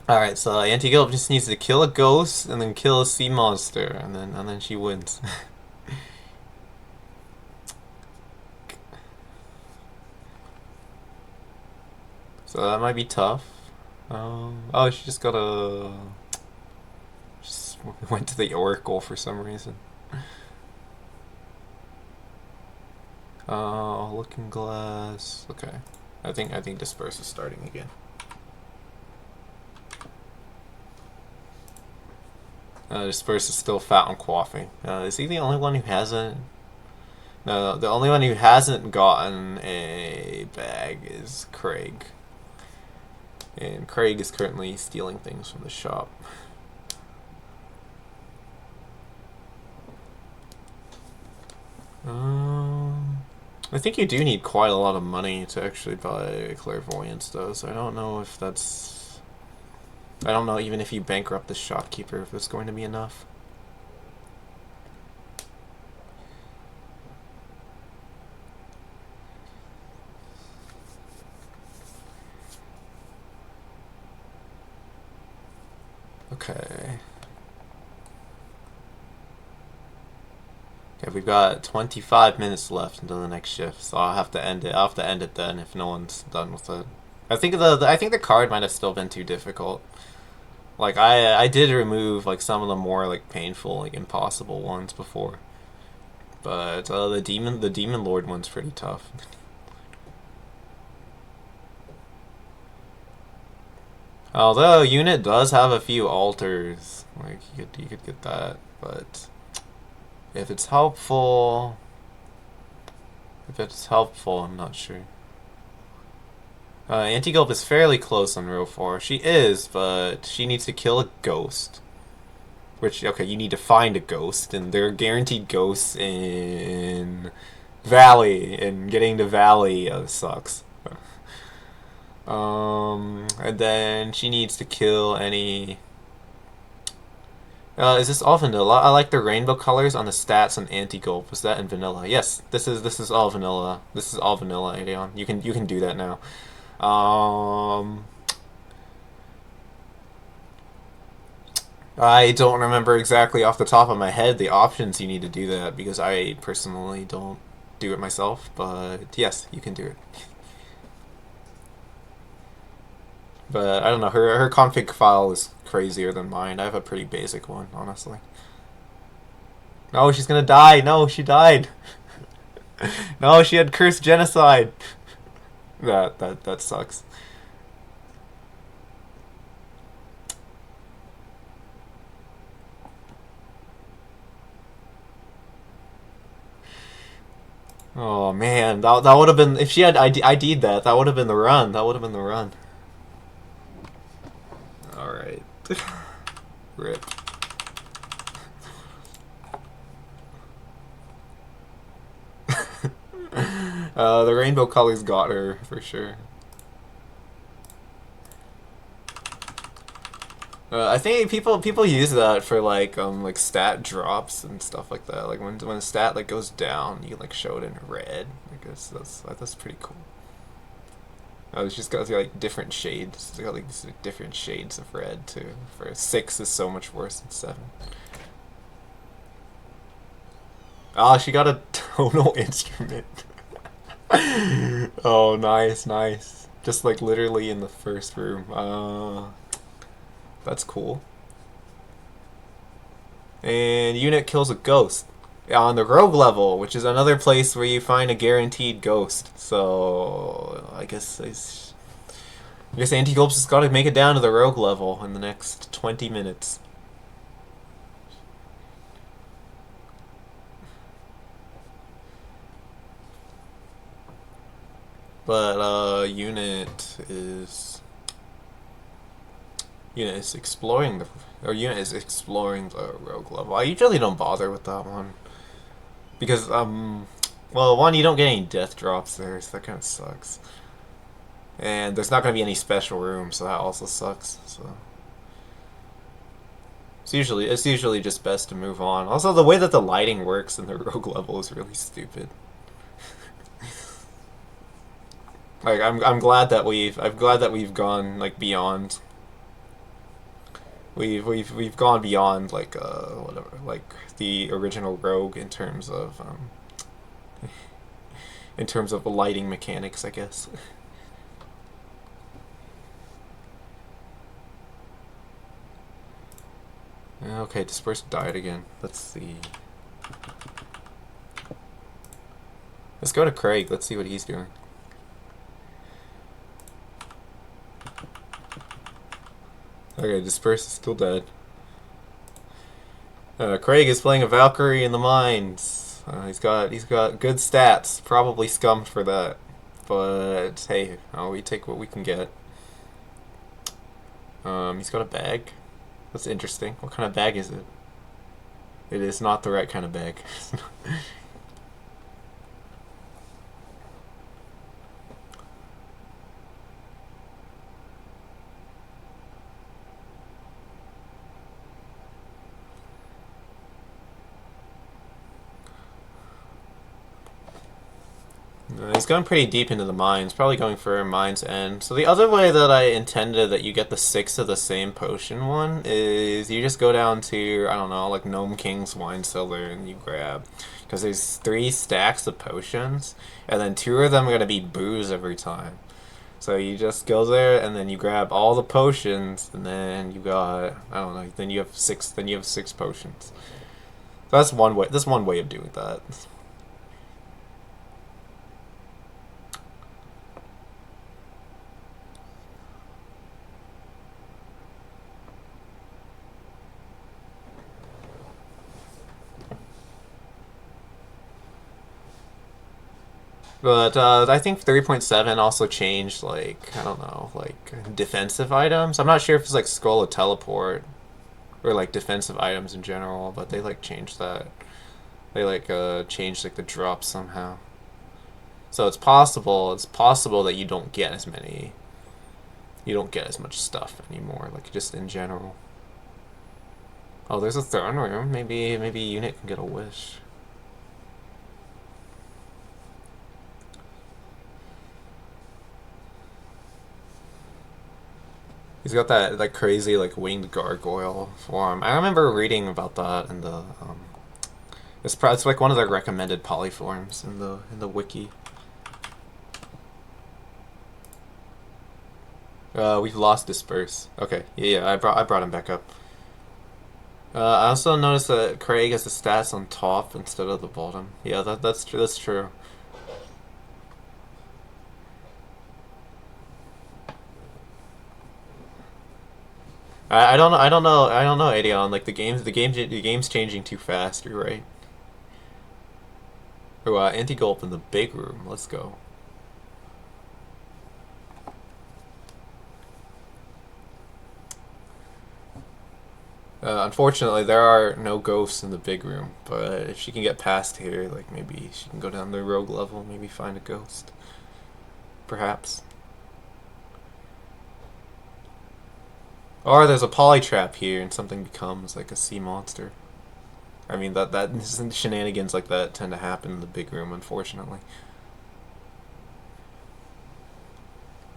all right, so Anti-Gilp just needs to kill a ghost and then kill a sea monster, and then she wins. So that might be tough. Oh, she just got a. Just went to the Oracle for some reason. Oh, Looking Glass. Okay, I think Disperse is starting again. Disperse is still fat on coffee. Is he the only one who hasn't? No, the only one who hasn't gotten a bag is Craig. And Craig is currently stealing things from the shop. I think you do need quite a lot of money to actually buy Clairvoyance, though, so I don't know if that's... I don't know even if you bankrupt the shopkeeper if it's going to be enough. Okay. Okay, we've got 25 minutes left until the next shift, so I'll have to end it. I'll have to end it then if no one's done with it. I think the card might have still been too difficult. Like I did remove like some of the more like painful, like impossible ones before. But the demon lord one's pretty tough. Although unit does have a few altars, like you could get that, but if it's helpful, I'm not sure. Anti-Gulp is fairly close on row 4. She is, but she needs to kill a ghost. Which, okay, you need to find a ghost, and there are guaranteed ghosts in Valley, and getting to Valley sucks. And then she needs to kill any... is this all vanilla? I like the rainbow colors on the stats on Anti-Gulp. Was that in vanilla? Yes, this is all vanilla. This is all vanilla, Adeon. You can do that now. I don't remember exactly off the top of my head the options you need to do that because I personally don't do it myself, but yes, you can do it. But I don't know, her config file is crazier than mine. I have a pretty basic one, honestly. No, she's gonna die. No, she died. No, she had cursed genocide. That sucks. Oh man, that would have been if she had ID'd that. That would have been the run. That would have been the run. All right, rip. The rainbow colors got her for sure. I think people use that for like stat drops and stuff like that. Like when a stat like goes down, you can like show it in red. I guess that's pretty cool. It's just got like different shades. It's got like different shades of red too. For 6 is so much worse than 7. Oh, she got a tonal instrument. Oh, nice, nice. Just like literally in the first room. That's cool. And unit kills a ghost on the rogue level, which is another place where you find a guaranteed ghost. So I guess Anti-Gulps has got to make it down to the rogue level in the next 20 minutes. But unit is exploring the rogue level. I usually don't bother with that one because well, one, you don't get any death drops there, so that kind of sucks. And there's not going to be any special rooms, so that also sucks. So it's usually just best to move on. Also, the way that the lighting works in the rogue level is really stupid. Like I'm glad that we've gone like beyond. We've gone beyond like whatever like the original rogue in terms of lighting mechanics, I guess. Okay, Disperse died again. Let's see. Let's go to Craig. Let's see what he's doing. Okay, Disperse is still dead. Craig is playing a Valkyrie in the mines. He's got good stats. Probably scummed for that, but hey, we take what we can get. He's got a bag. That's interesting. What kind of bag is it? It is not the right kind of bag. He's going pretty deep into the mines, probably going for Mine's End. So the other way that I intended that you get the 6 of the same potion one is you just go down to, I don't know, like Gnome King's wine cellar and you grab, because there's 3 stacks of potions, and then 2 of them are going to be booze every time. So you just go there and then you grab all the potions, and then you got, I don't know, then you have 6 potions. So that's one way of doing that. But I think 3.7 also changed, like, I don't know, like, defensive items. I'm not sure if it's, like, Scroll of Teleport or, like, defensive items in general, but they, like, changed that. They, like, changed, like, the drop somehow. So it's possible that you don't get as much stuff anymore, like, just in general. Oh, there's a throne room. Maybe Unit can get a wish. He's got that like crazy like winged gargoyle form. I remember reading about that in the it's like one of their recommended polyforms in the wiki. We've lost Disperse. Okay, yeah, I brought him back up. I also noticed that Craig has the stats on top instead of the bottom. Yeah, that's true. That's true. I don't know. I don't know, Adion. Like the game's changing too fast. You're right. Oh, anti-gulp in the big room. Let's go. Unfortunately, there are no ghosts in the big room, but if she can get past here, like maybe she can go down the rogue level, maybe find a ghost. Perhaps. Or there's a poly trap here and something becomes like a sea monster. I mean, that shenanigans like that tend to happen in the big room, unfortunately.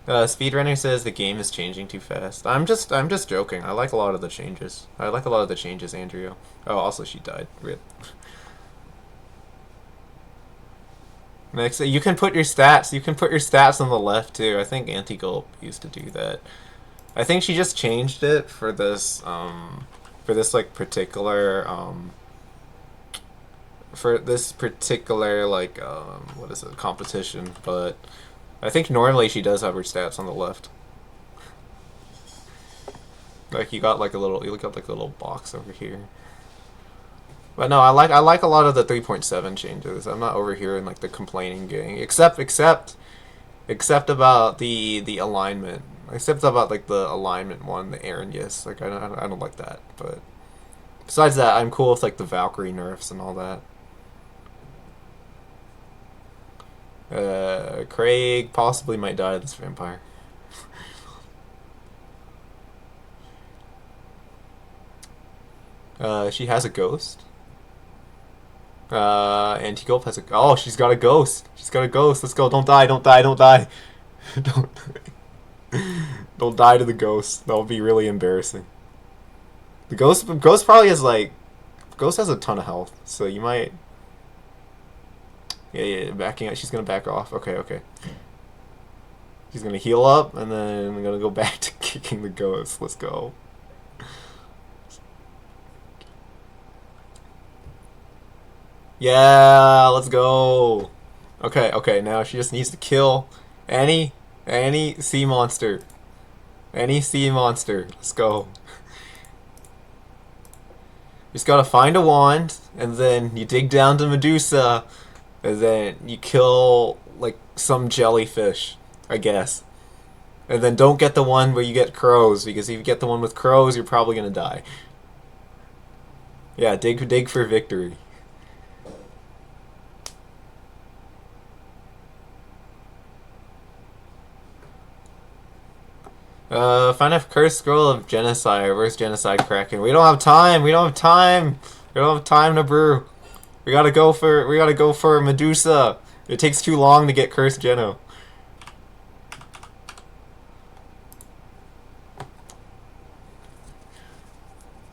Speedrunner says the game is changing too fast. I'm just joking. I like a lot of the changes. I like a lot of the changes, Andrea. Oh, also she died. Rip. Next, you can put your stats. You can put your stats on the left too. I think Anti-Gulp used to do that. I think she just changed it for this like particular for this particular like what is it, competition. But I think normally she does have her stats on the left. Like you got like a little, you got like a little box over here. But no, I like a lot of the 3.7 changes. I'm not over here in like the complaining gang, except about the alignment. Except about like the alignment one, the Aaron yes. Like I don't like that. But besides that, I'm cool with like the Valkyrie nerfs and all that. Craig possibly might die of this vampire. She has a ghost. Anti-Gulp has a... Oh, she's got a ghost. She's got a ghost. Let's go. Don't die. Don't die. Don't die. don't... don't die to the ghost. That would be really embarrassing. The ghost probably has like... Ghost has a ton of health. So you might... Yeah, backing out. She's gonna back off. Okay, okay. She's gonna heal up, and then I'm gonna go back to kicking the ghost. Let's go. Yeah, let's go. Okay, okay, now she just needs to kill any sea monster. Any sea monster. Let's go. You just gotta find a wand, and then you dig down to Medusa, and then you kill, like, some jellyfish, I guess. And then don't get the one where you get crows, because if you get the one with crows, you're probably gonna die. Yeah, dig for victory. Find a cursed scroll of genocide. Where's genocide cracking? We don't have time. We don't have time. We don't have time to brew. We gotta go for Medusa. It takes too long to get cursed Geno.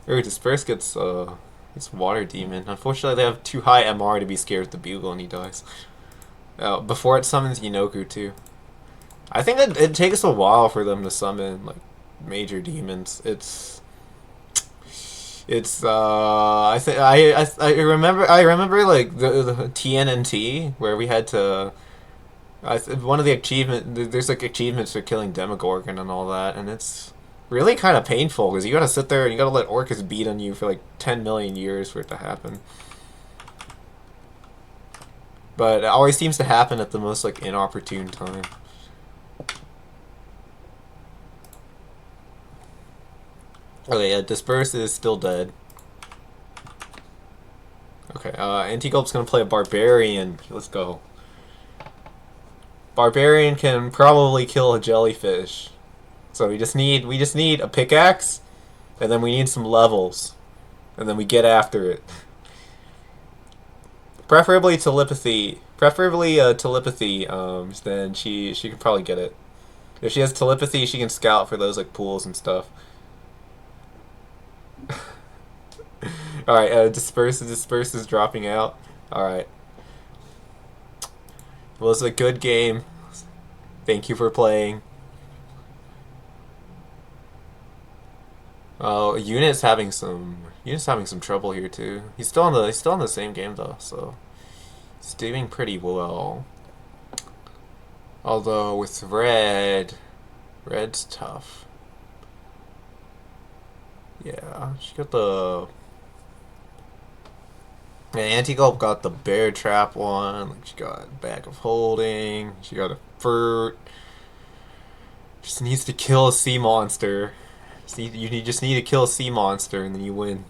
Ooh, Disperse gets it's water demon. Unfortunately, they have too high MR to be scared of the bugle, and he dies. Before it summons Inoku too. I think that it takes a while for them to summon like major demons. It's I think I remember like the TNNT where we had to one of the achievement there's like achievements for killing Demogorgon and all that, and it's really kind of painful because you gotta sit there and you gotta let Orcus beat on you for like 10 million years for it to happen. But it always seems to happen at the most like inopportune time. Okay, yeah, Disperse is still dead. Okay, Anti-Gulp's gonna play a Barbarian. Let's go. Barbarian can probably kill a jellyfish. So we just need a pickaxe, and then we need some levels. And then we get after it. Preferably telepathy. Then she can probably get it. If she has telepathy, she can scout for those like pools and stuff. All right, disperse is dropping out. All right. Well, it's a good game. Thank you for playing. Oh, Unit's having some trouble here too. He's still in the same game though, so he's doing pretty well. Although with Red's tough. Yeah, she got the Anti-Gulp got the bear trap one. Like she got bag of holding. She got a furt. Just needs to kill a sea monster. You just need to kill a sea monster and then you win.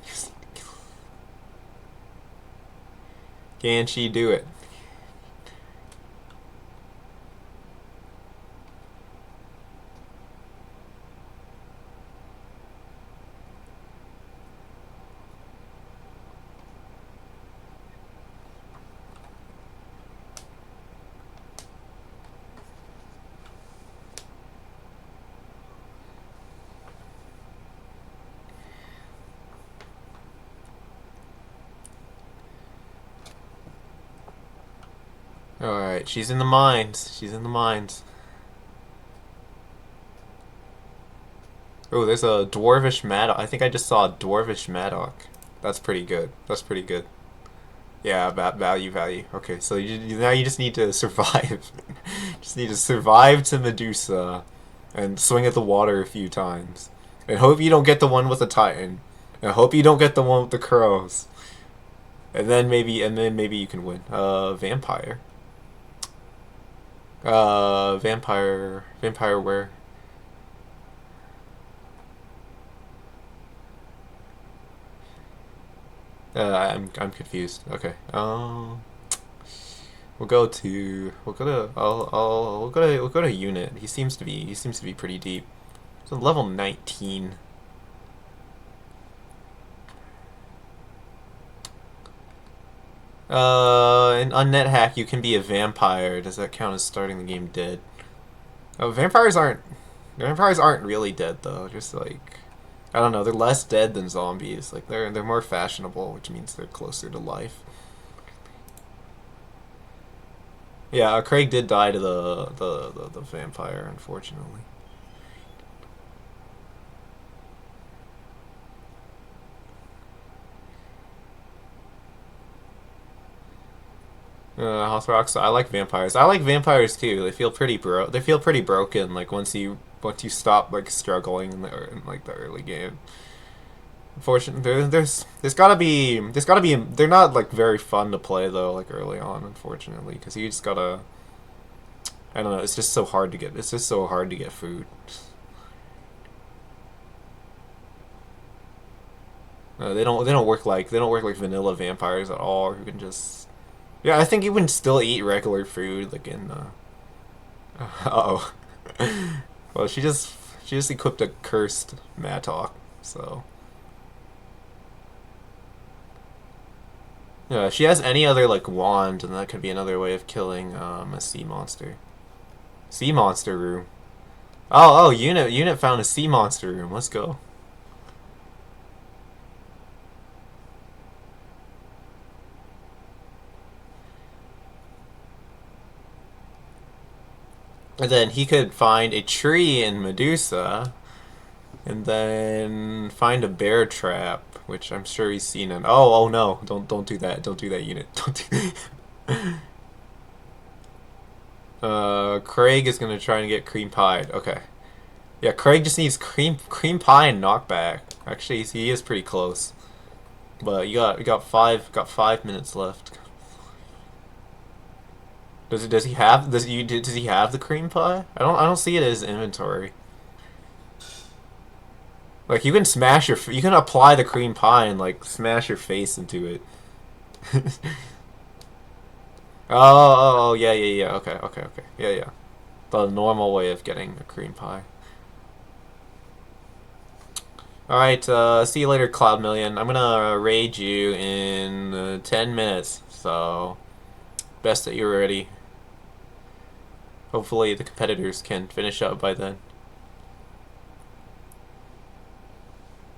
Can she do it? Alright, she's in the mines. She's in the mines. Oh, there's a Dwarvish Maddock. I think I just saw a Dwarvish Maddock. That's pretty good. That's pretty good. Yeah, value. Okay, so now you just need to survive. Just need to survive to Medusa and swing at the water a few times. And hope you don't get the one with the Titan. And hope you don't get the one with the crows. And then maybe you can win. Vampire. Vampire where? I'm confused. Okay. We'll go to unit. He seems to be pretty deep. So level 19. And on NetHack you can be a vampire. Does that count as starting the game dead? Oh, vampires aren't really dead though. Just like I don't know, they're less dead than zombies. Like they're more fashionable, which means they're closer to life. Yeah, Craig did die to the vampire, unfortunately. House Rocks. I like vampires. I like vampires too. They feel pretty They feel pretty broken. Like once you stop like struggling in like the early game. Unfortunately, there's gotta be. They're not like very fun to play though. Like early on, unfortunately, because you just gotta. I don't know. It's just so hard to get. It's just so hard to get food. They don't work like vanilla vampires at all. Who can just yeah, I think you can still eat regular food, like in. Oh. Well, she just equipped a cursed Mattock, so. Yeah, if she has any other like wand, and that could be another way of killing a sea monster. Sea monster room. Oh, unit found a sea monster room. Let's go. And then he could find a tree in Medusa, and then find a bear trap, which I'm sure he's seen. And oh no! Don't do that! Don't do that, unit! Don't do. Craig is gonna try and get cream pied. Okay. Yeah, Craig just needs cream pie and knockback. Actually, he is pretty close. But you got 5 minutes left. Does he have the cream pie? I don't see it in his inventory. Like you can apply the cream pie and like smash your face into it. Oh, yeah. Okay. Yeah. The normal way of getting a cream pie. Alright, see you later, Cloud Million. I'm gonna raid you in 10 minutes, so best that you're ready. Hopefully the competitors can finish up by then.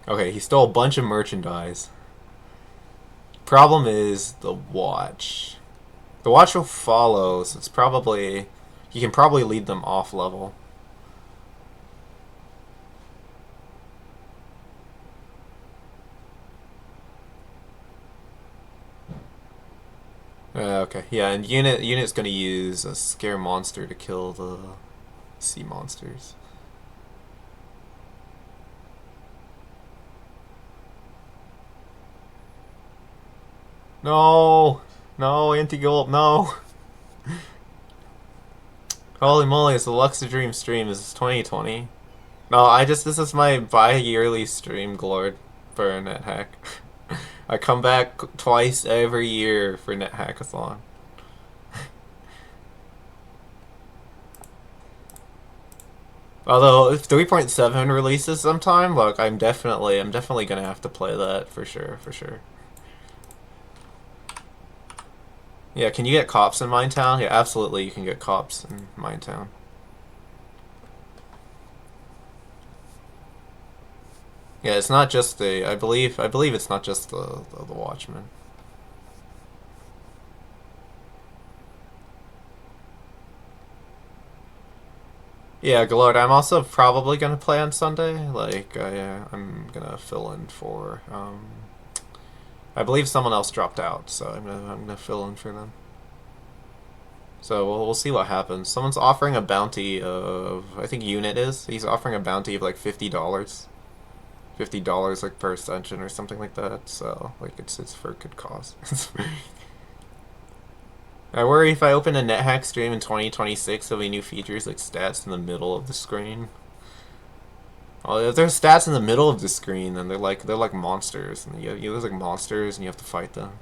Okay, he stole a bunch of merchandise. Problem is the watch. The watch will follow, so it's probably... You can probably lead them off level. Okay, yeah, and unit's gonna use a scare monster to kill the sea monsters. No, no, anti-gold, no. Holy moly, it's the luxidream stream. Is this 2020? No, this is my bi-yearly stream, Glord, for NetHack. I come back twice every year for NetHackathon. Although if 3.7 releases sometime, look, I'm definitely gonna have to play that for sure, for sure. Yeah, can you get cops in Minetown? Yeah, absolutely, you can get cops in Minetown. Yeah, it's not just the. I believe it's not just the Watchmen. Yeah, Galord, I'm also probably gonna play on Sunday. Like, I'm gonna fill in for. I believe someone else dropped out, so I'm gonna fill in for them. So we'll see what happens. Someone's offering a bounty of, I think Unit is. He's offering a bounty of like $50. $50 like per ascension or something like that. So like it's for a good cause. I worry if I open a NetHack stream in 2026, there'll be new features like stats in the middle of the screen. Oh, if there's stats in the middle of the screen, then they're like monsters, and there's like monsters, and you have to fight them.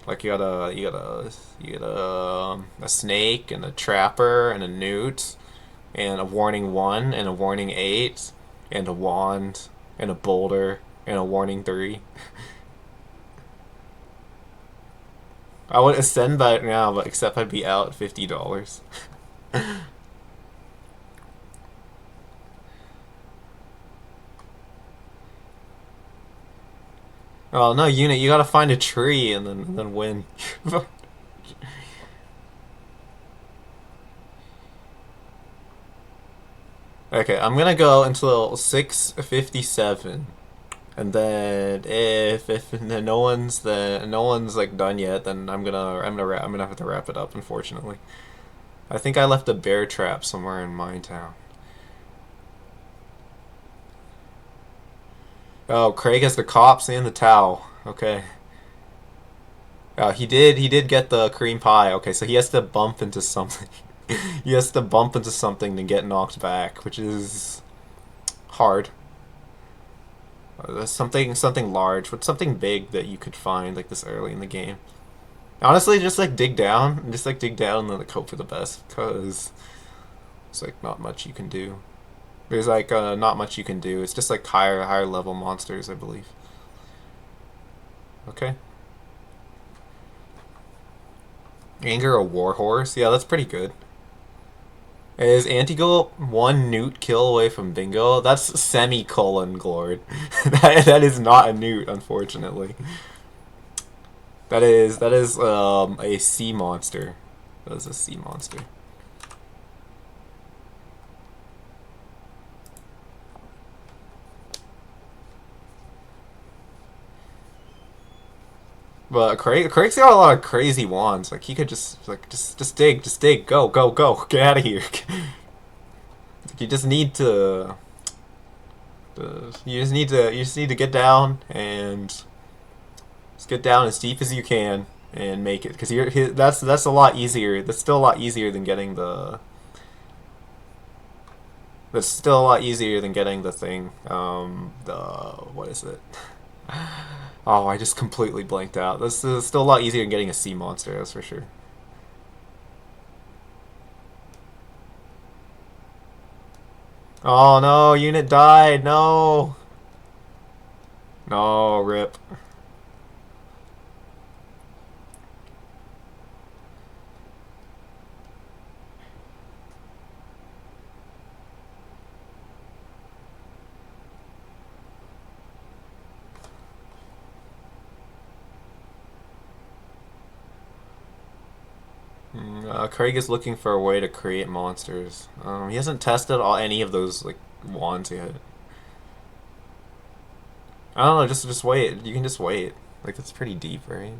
Like you got a snake and a trapper and a newt and a warning 1 and a warning 8 and a wand and a boulder and a warning 3. I would ascend by it now, but except I'd be out $50. Oh no, unit! You gotta find a tree and then win. Okay, I'm gonna go until 6:57, and then if no one's like done yet, then I'm gonna have to wrap it up. Unfortunately, I think I left a bear trap somewhere in my town. Oh, Craig has the cops and the towel. Okay. Oh, he did get the cream pie. Okay, so he has to bump into something. He has to bump into something to get knocked back, which is hard. Something large. What's something big that you could find like this early in the game? Honestly, just like dig down, and then like hope for the best, because it's like not much you can do. There's like not much you can do. It's just like higher level monsters, I believe. Okay. Anger a warhorse. Yeah, that's pretty good. Is Antigul one newt kill away from bingo? That's semicolon Glord. That is not a newt, unfortunately. That is a sea monster. That is a sea monster. But Craig's got a lot of crazy wands. Like he could just dig, go, get out of here. You just need to, you just need to get down and just get down as deep as you can and make it. Because that's a lot easier. That's still a lot easier than getting the. That's still a lot easier than getting the thing. The what is it? Oh, I just completely blanked out. This is still a lot easier than getting a sea monster, that's for sure. Oh no, unit died, no! No, rip. Craig is looking for a way to create monsters. He hasn't tested any of those like wands yet. I don't know. Just wait. You can just wait. Like that's pretty deep, right?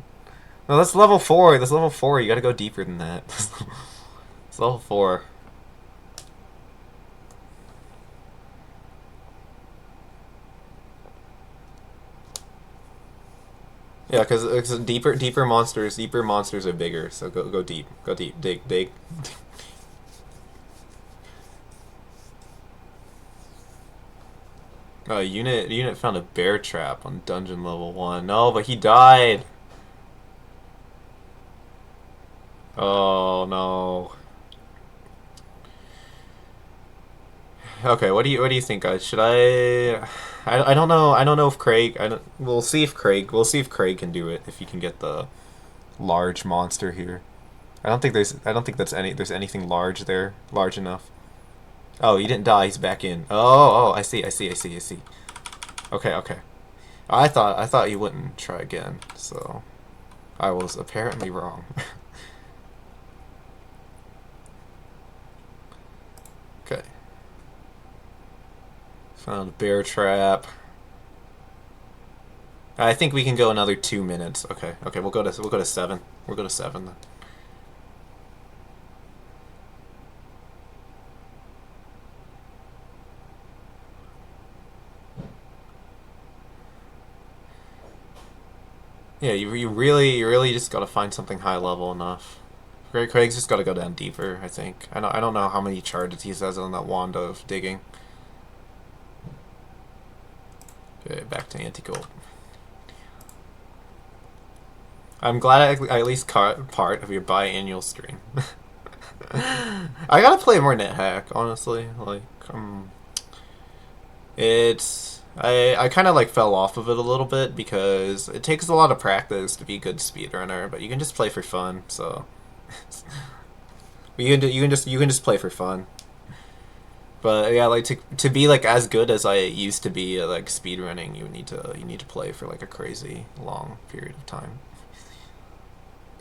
No, that's level 4. That's level 4. You gotta go deeper than that. It's level 4. Yeah, because deeper monsters are bigger. So go deep, dig. Unit found a bear trap on dungeon level 1. No, but he died. Oh no. Okay, what do you think, guys? Should I don't know. I don't know if Craig. We'll see if Craig. We'll see if Craig can do it. If he can get the large monster here. I don't think there's anything large there. Large enough. Oh, he didn't die. He's back in. Oh, I see. I see. Okay. I thought you wouldn't try again. So I was apparently wrong. Okay. Found a bear trap. I think we can go another 2 minutes. Okay. We'll go to 7. We'll go to 7 then. Yeah, you really just gotta find something high level enough. Craig's just gotta go down deeper, I think. I don't know how many charges he has on that wand of digging. Okay, back to anti-gold. I'm glad I at least caught part of your biannual stream. I gotta play more NetHack, honestly. Like, I kind of like fell off of it a little bit because it takes a lot of practice to be a good speedrunner, but you can just play for fun. So you can just play for fun. But yeah, like to be like as good as I used to be at like speedrunning, you need to play for like a crazy long period of time.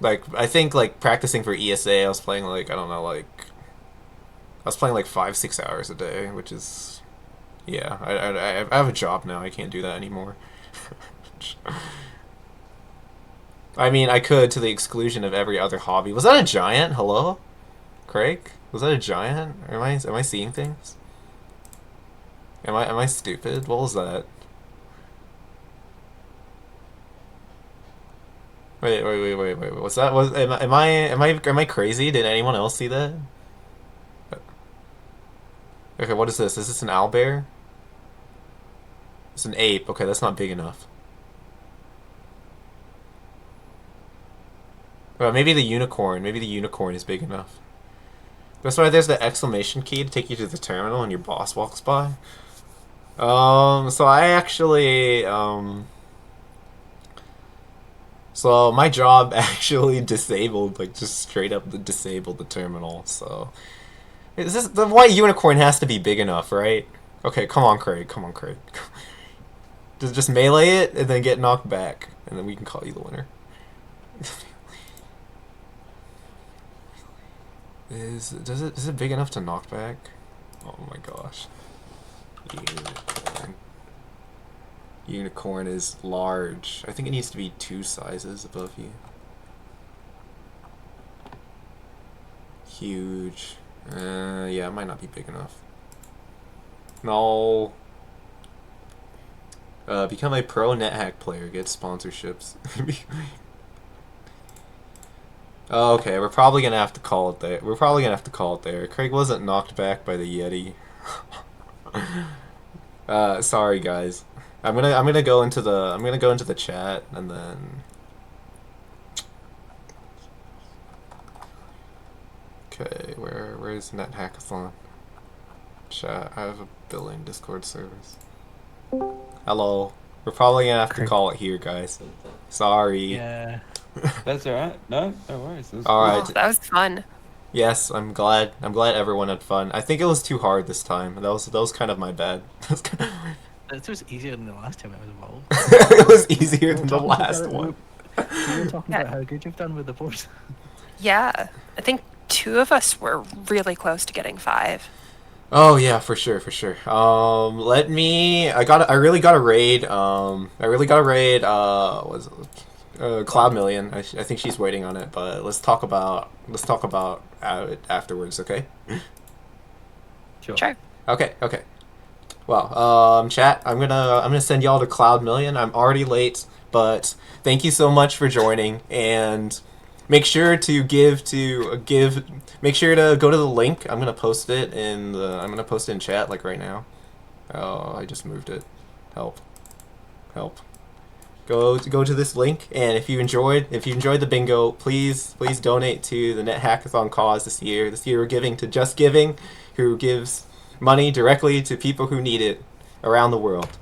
Like I think like practicing for ESA, I was playing like I don't know like I was playing like 5-6 hours a day, which is yeah. I have a job now. I can't do that anymore. I mean, I could to the exclusion of every other hobby. Was that a giant? Hello, Craig? Was that a giant? Or am I seeing things? Am I stupid? What was that? Wait. What's that? Am I crazy? Did anyone else see that? Okay, what is this? Is this an owlbear? It's an ape. Okay, that's not big enough. Well, maybe the unicorn. Maybe the unicorn is big enough. That's why there's the exclamation key to take you to the terminal and your boss walks by. So I actually, so my job actually disabled, like just straight up disabled the terminal. So the white unicorn has to be big enough, right? Okay, come on, Craig. Come on, Craig. Just melee it and then get knocked back, and then we can call you the winner. Is it big enough to knock back? Oh my gosh. Unicorn. Unicorn is large. I think it needs to be 2 sizes above you. Huge. Yeah, it might not be big enough. No. Become a pro NetHack player. Get sponsorships. Oh, okay, we're probably gonna have to call it there. Craig wasn't knocked back by the Yeti. Sorry guys. I'm gonna go into the chat and then. Okay, where's NetHackathon? Chat. I have a billing Discord service. Hello. We're probably gonna have to call it here, guys. Sorry. Yeah. That's alright. No worries. All right. Oh, that was fun. Yes, I'm glad everyone had fun. I think it was too hard this time. That was kind of my bad. This was easier than the last time I was involved. It was easier than the last one. We were talking about how good you've done with the board. Yeah, I think 2 of us were really close to getting 5. Oh yeah, for sure, for sure. Let me. I really got a raid. I really got a raid. Was Cloud Million. I think she's waiting on it, but let's talk about it afterwards. Okay. Sure. Okay. Okay. Well, chat. I'm gonna send y'all to Cloud Million. I'm already late, but thank you so much for joining, and make sure to give. Make sure to go to the link. I'm gonna post it in chat like right now. Oh, I just moved it. Help. Help. Go to this link, and if you enjoyed the bingo, please donate to the NetHackathon cause this year. This year we're giving to Just Giving, who gives money directly to people who need it around the world.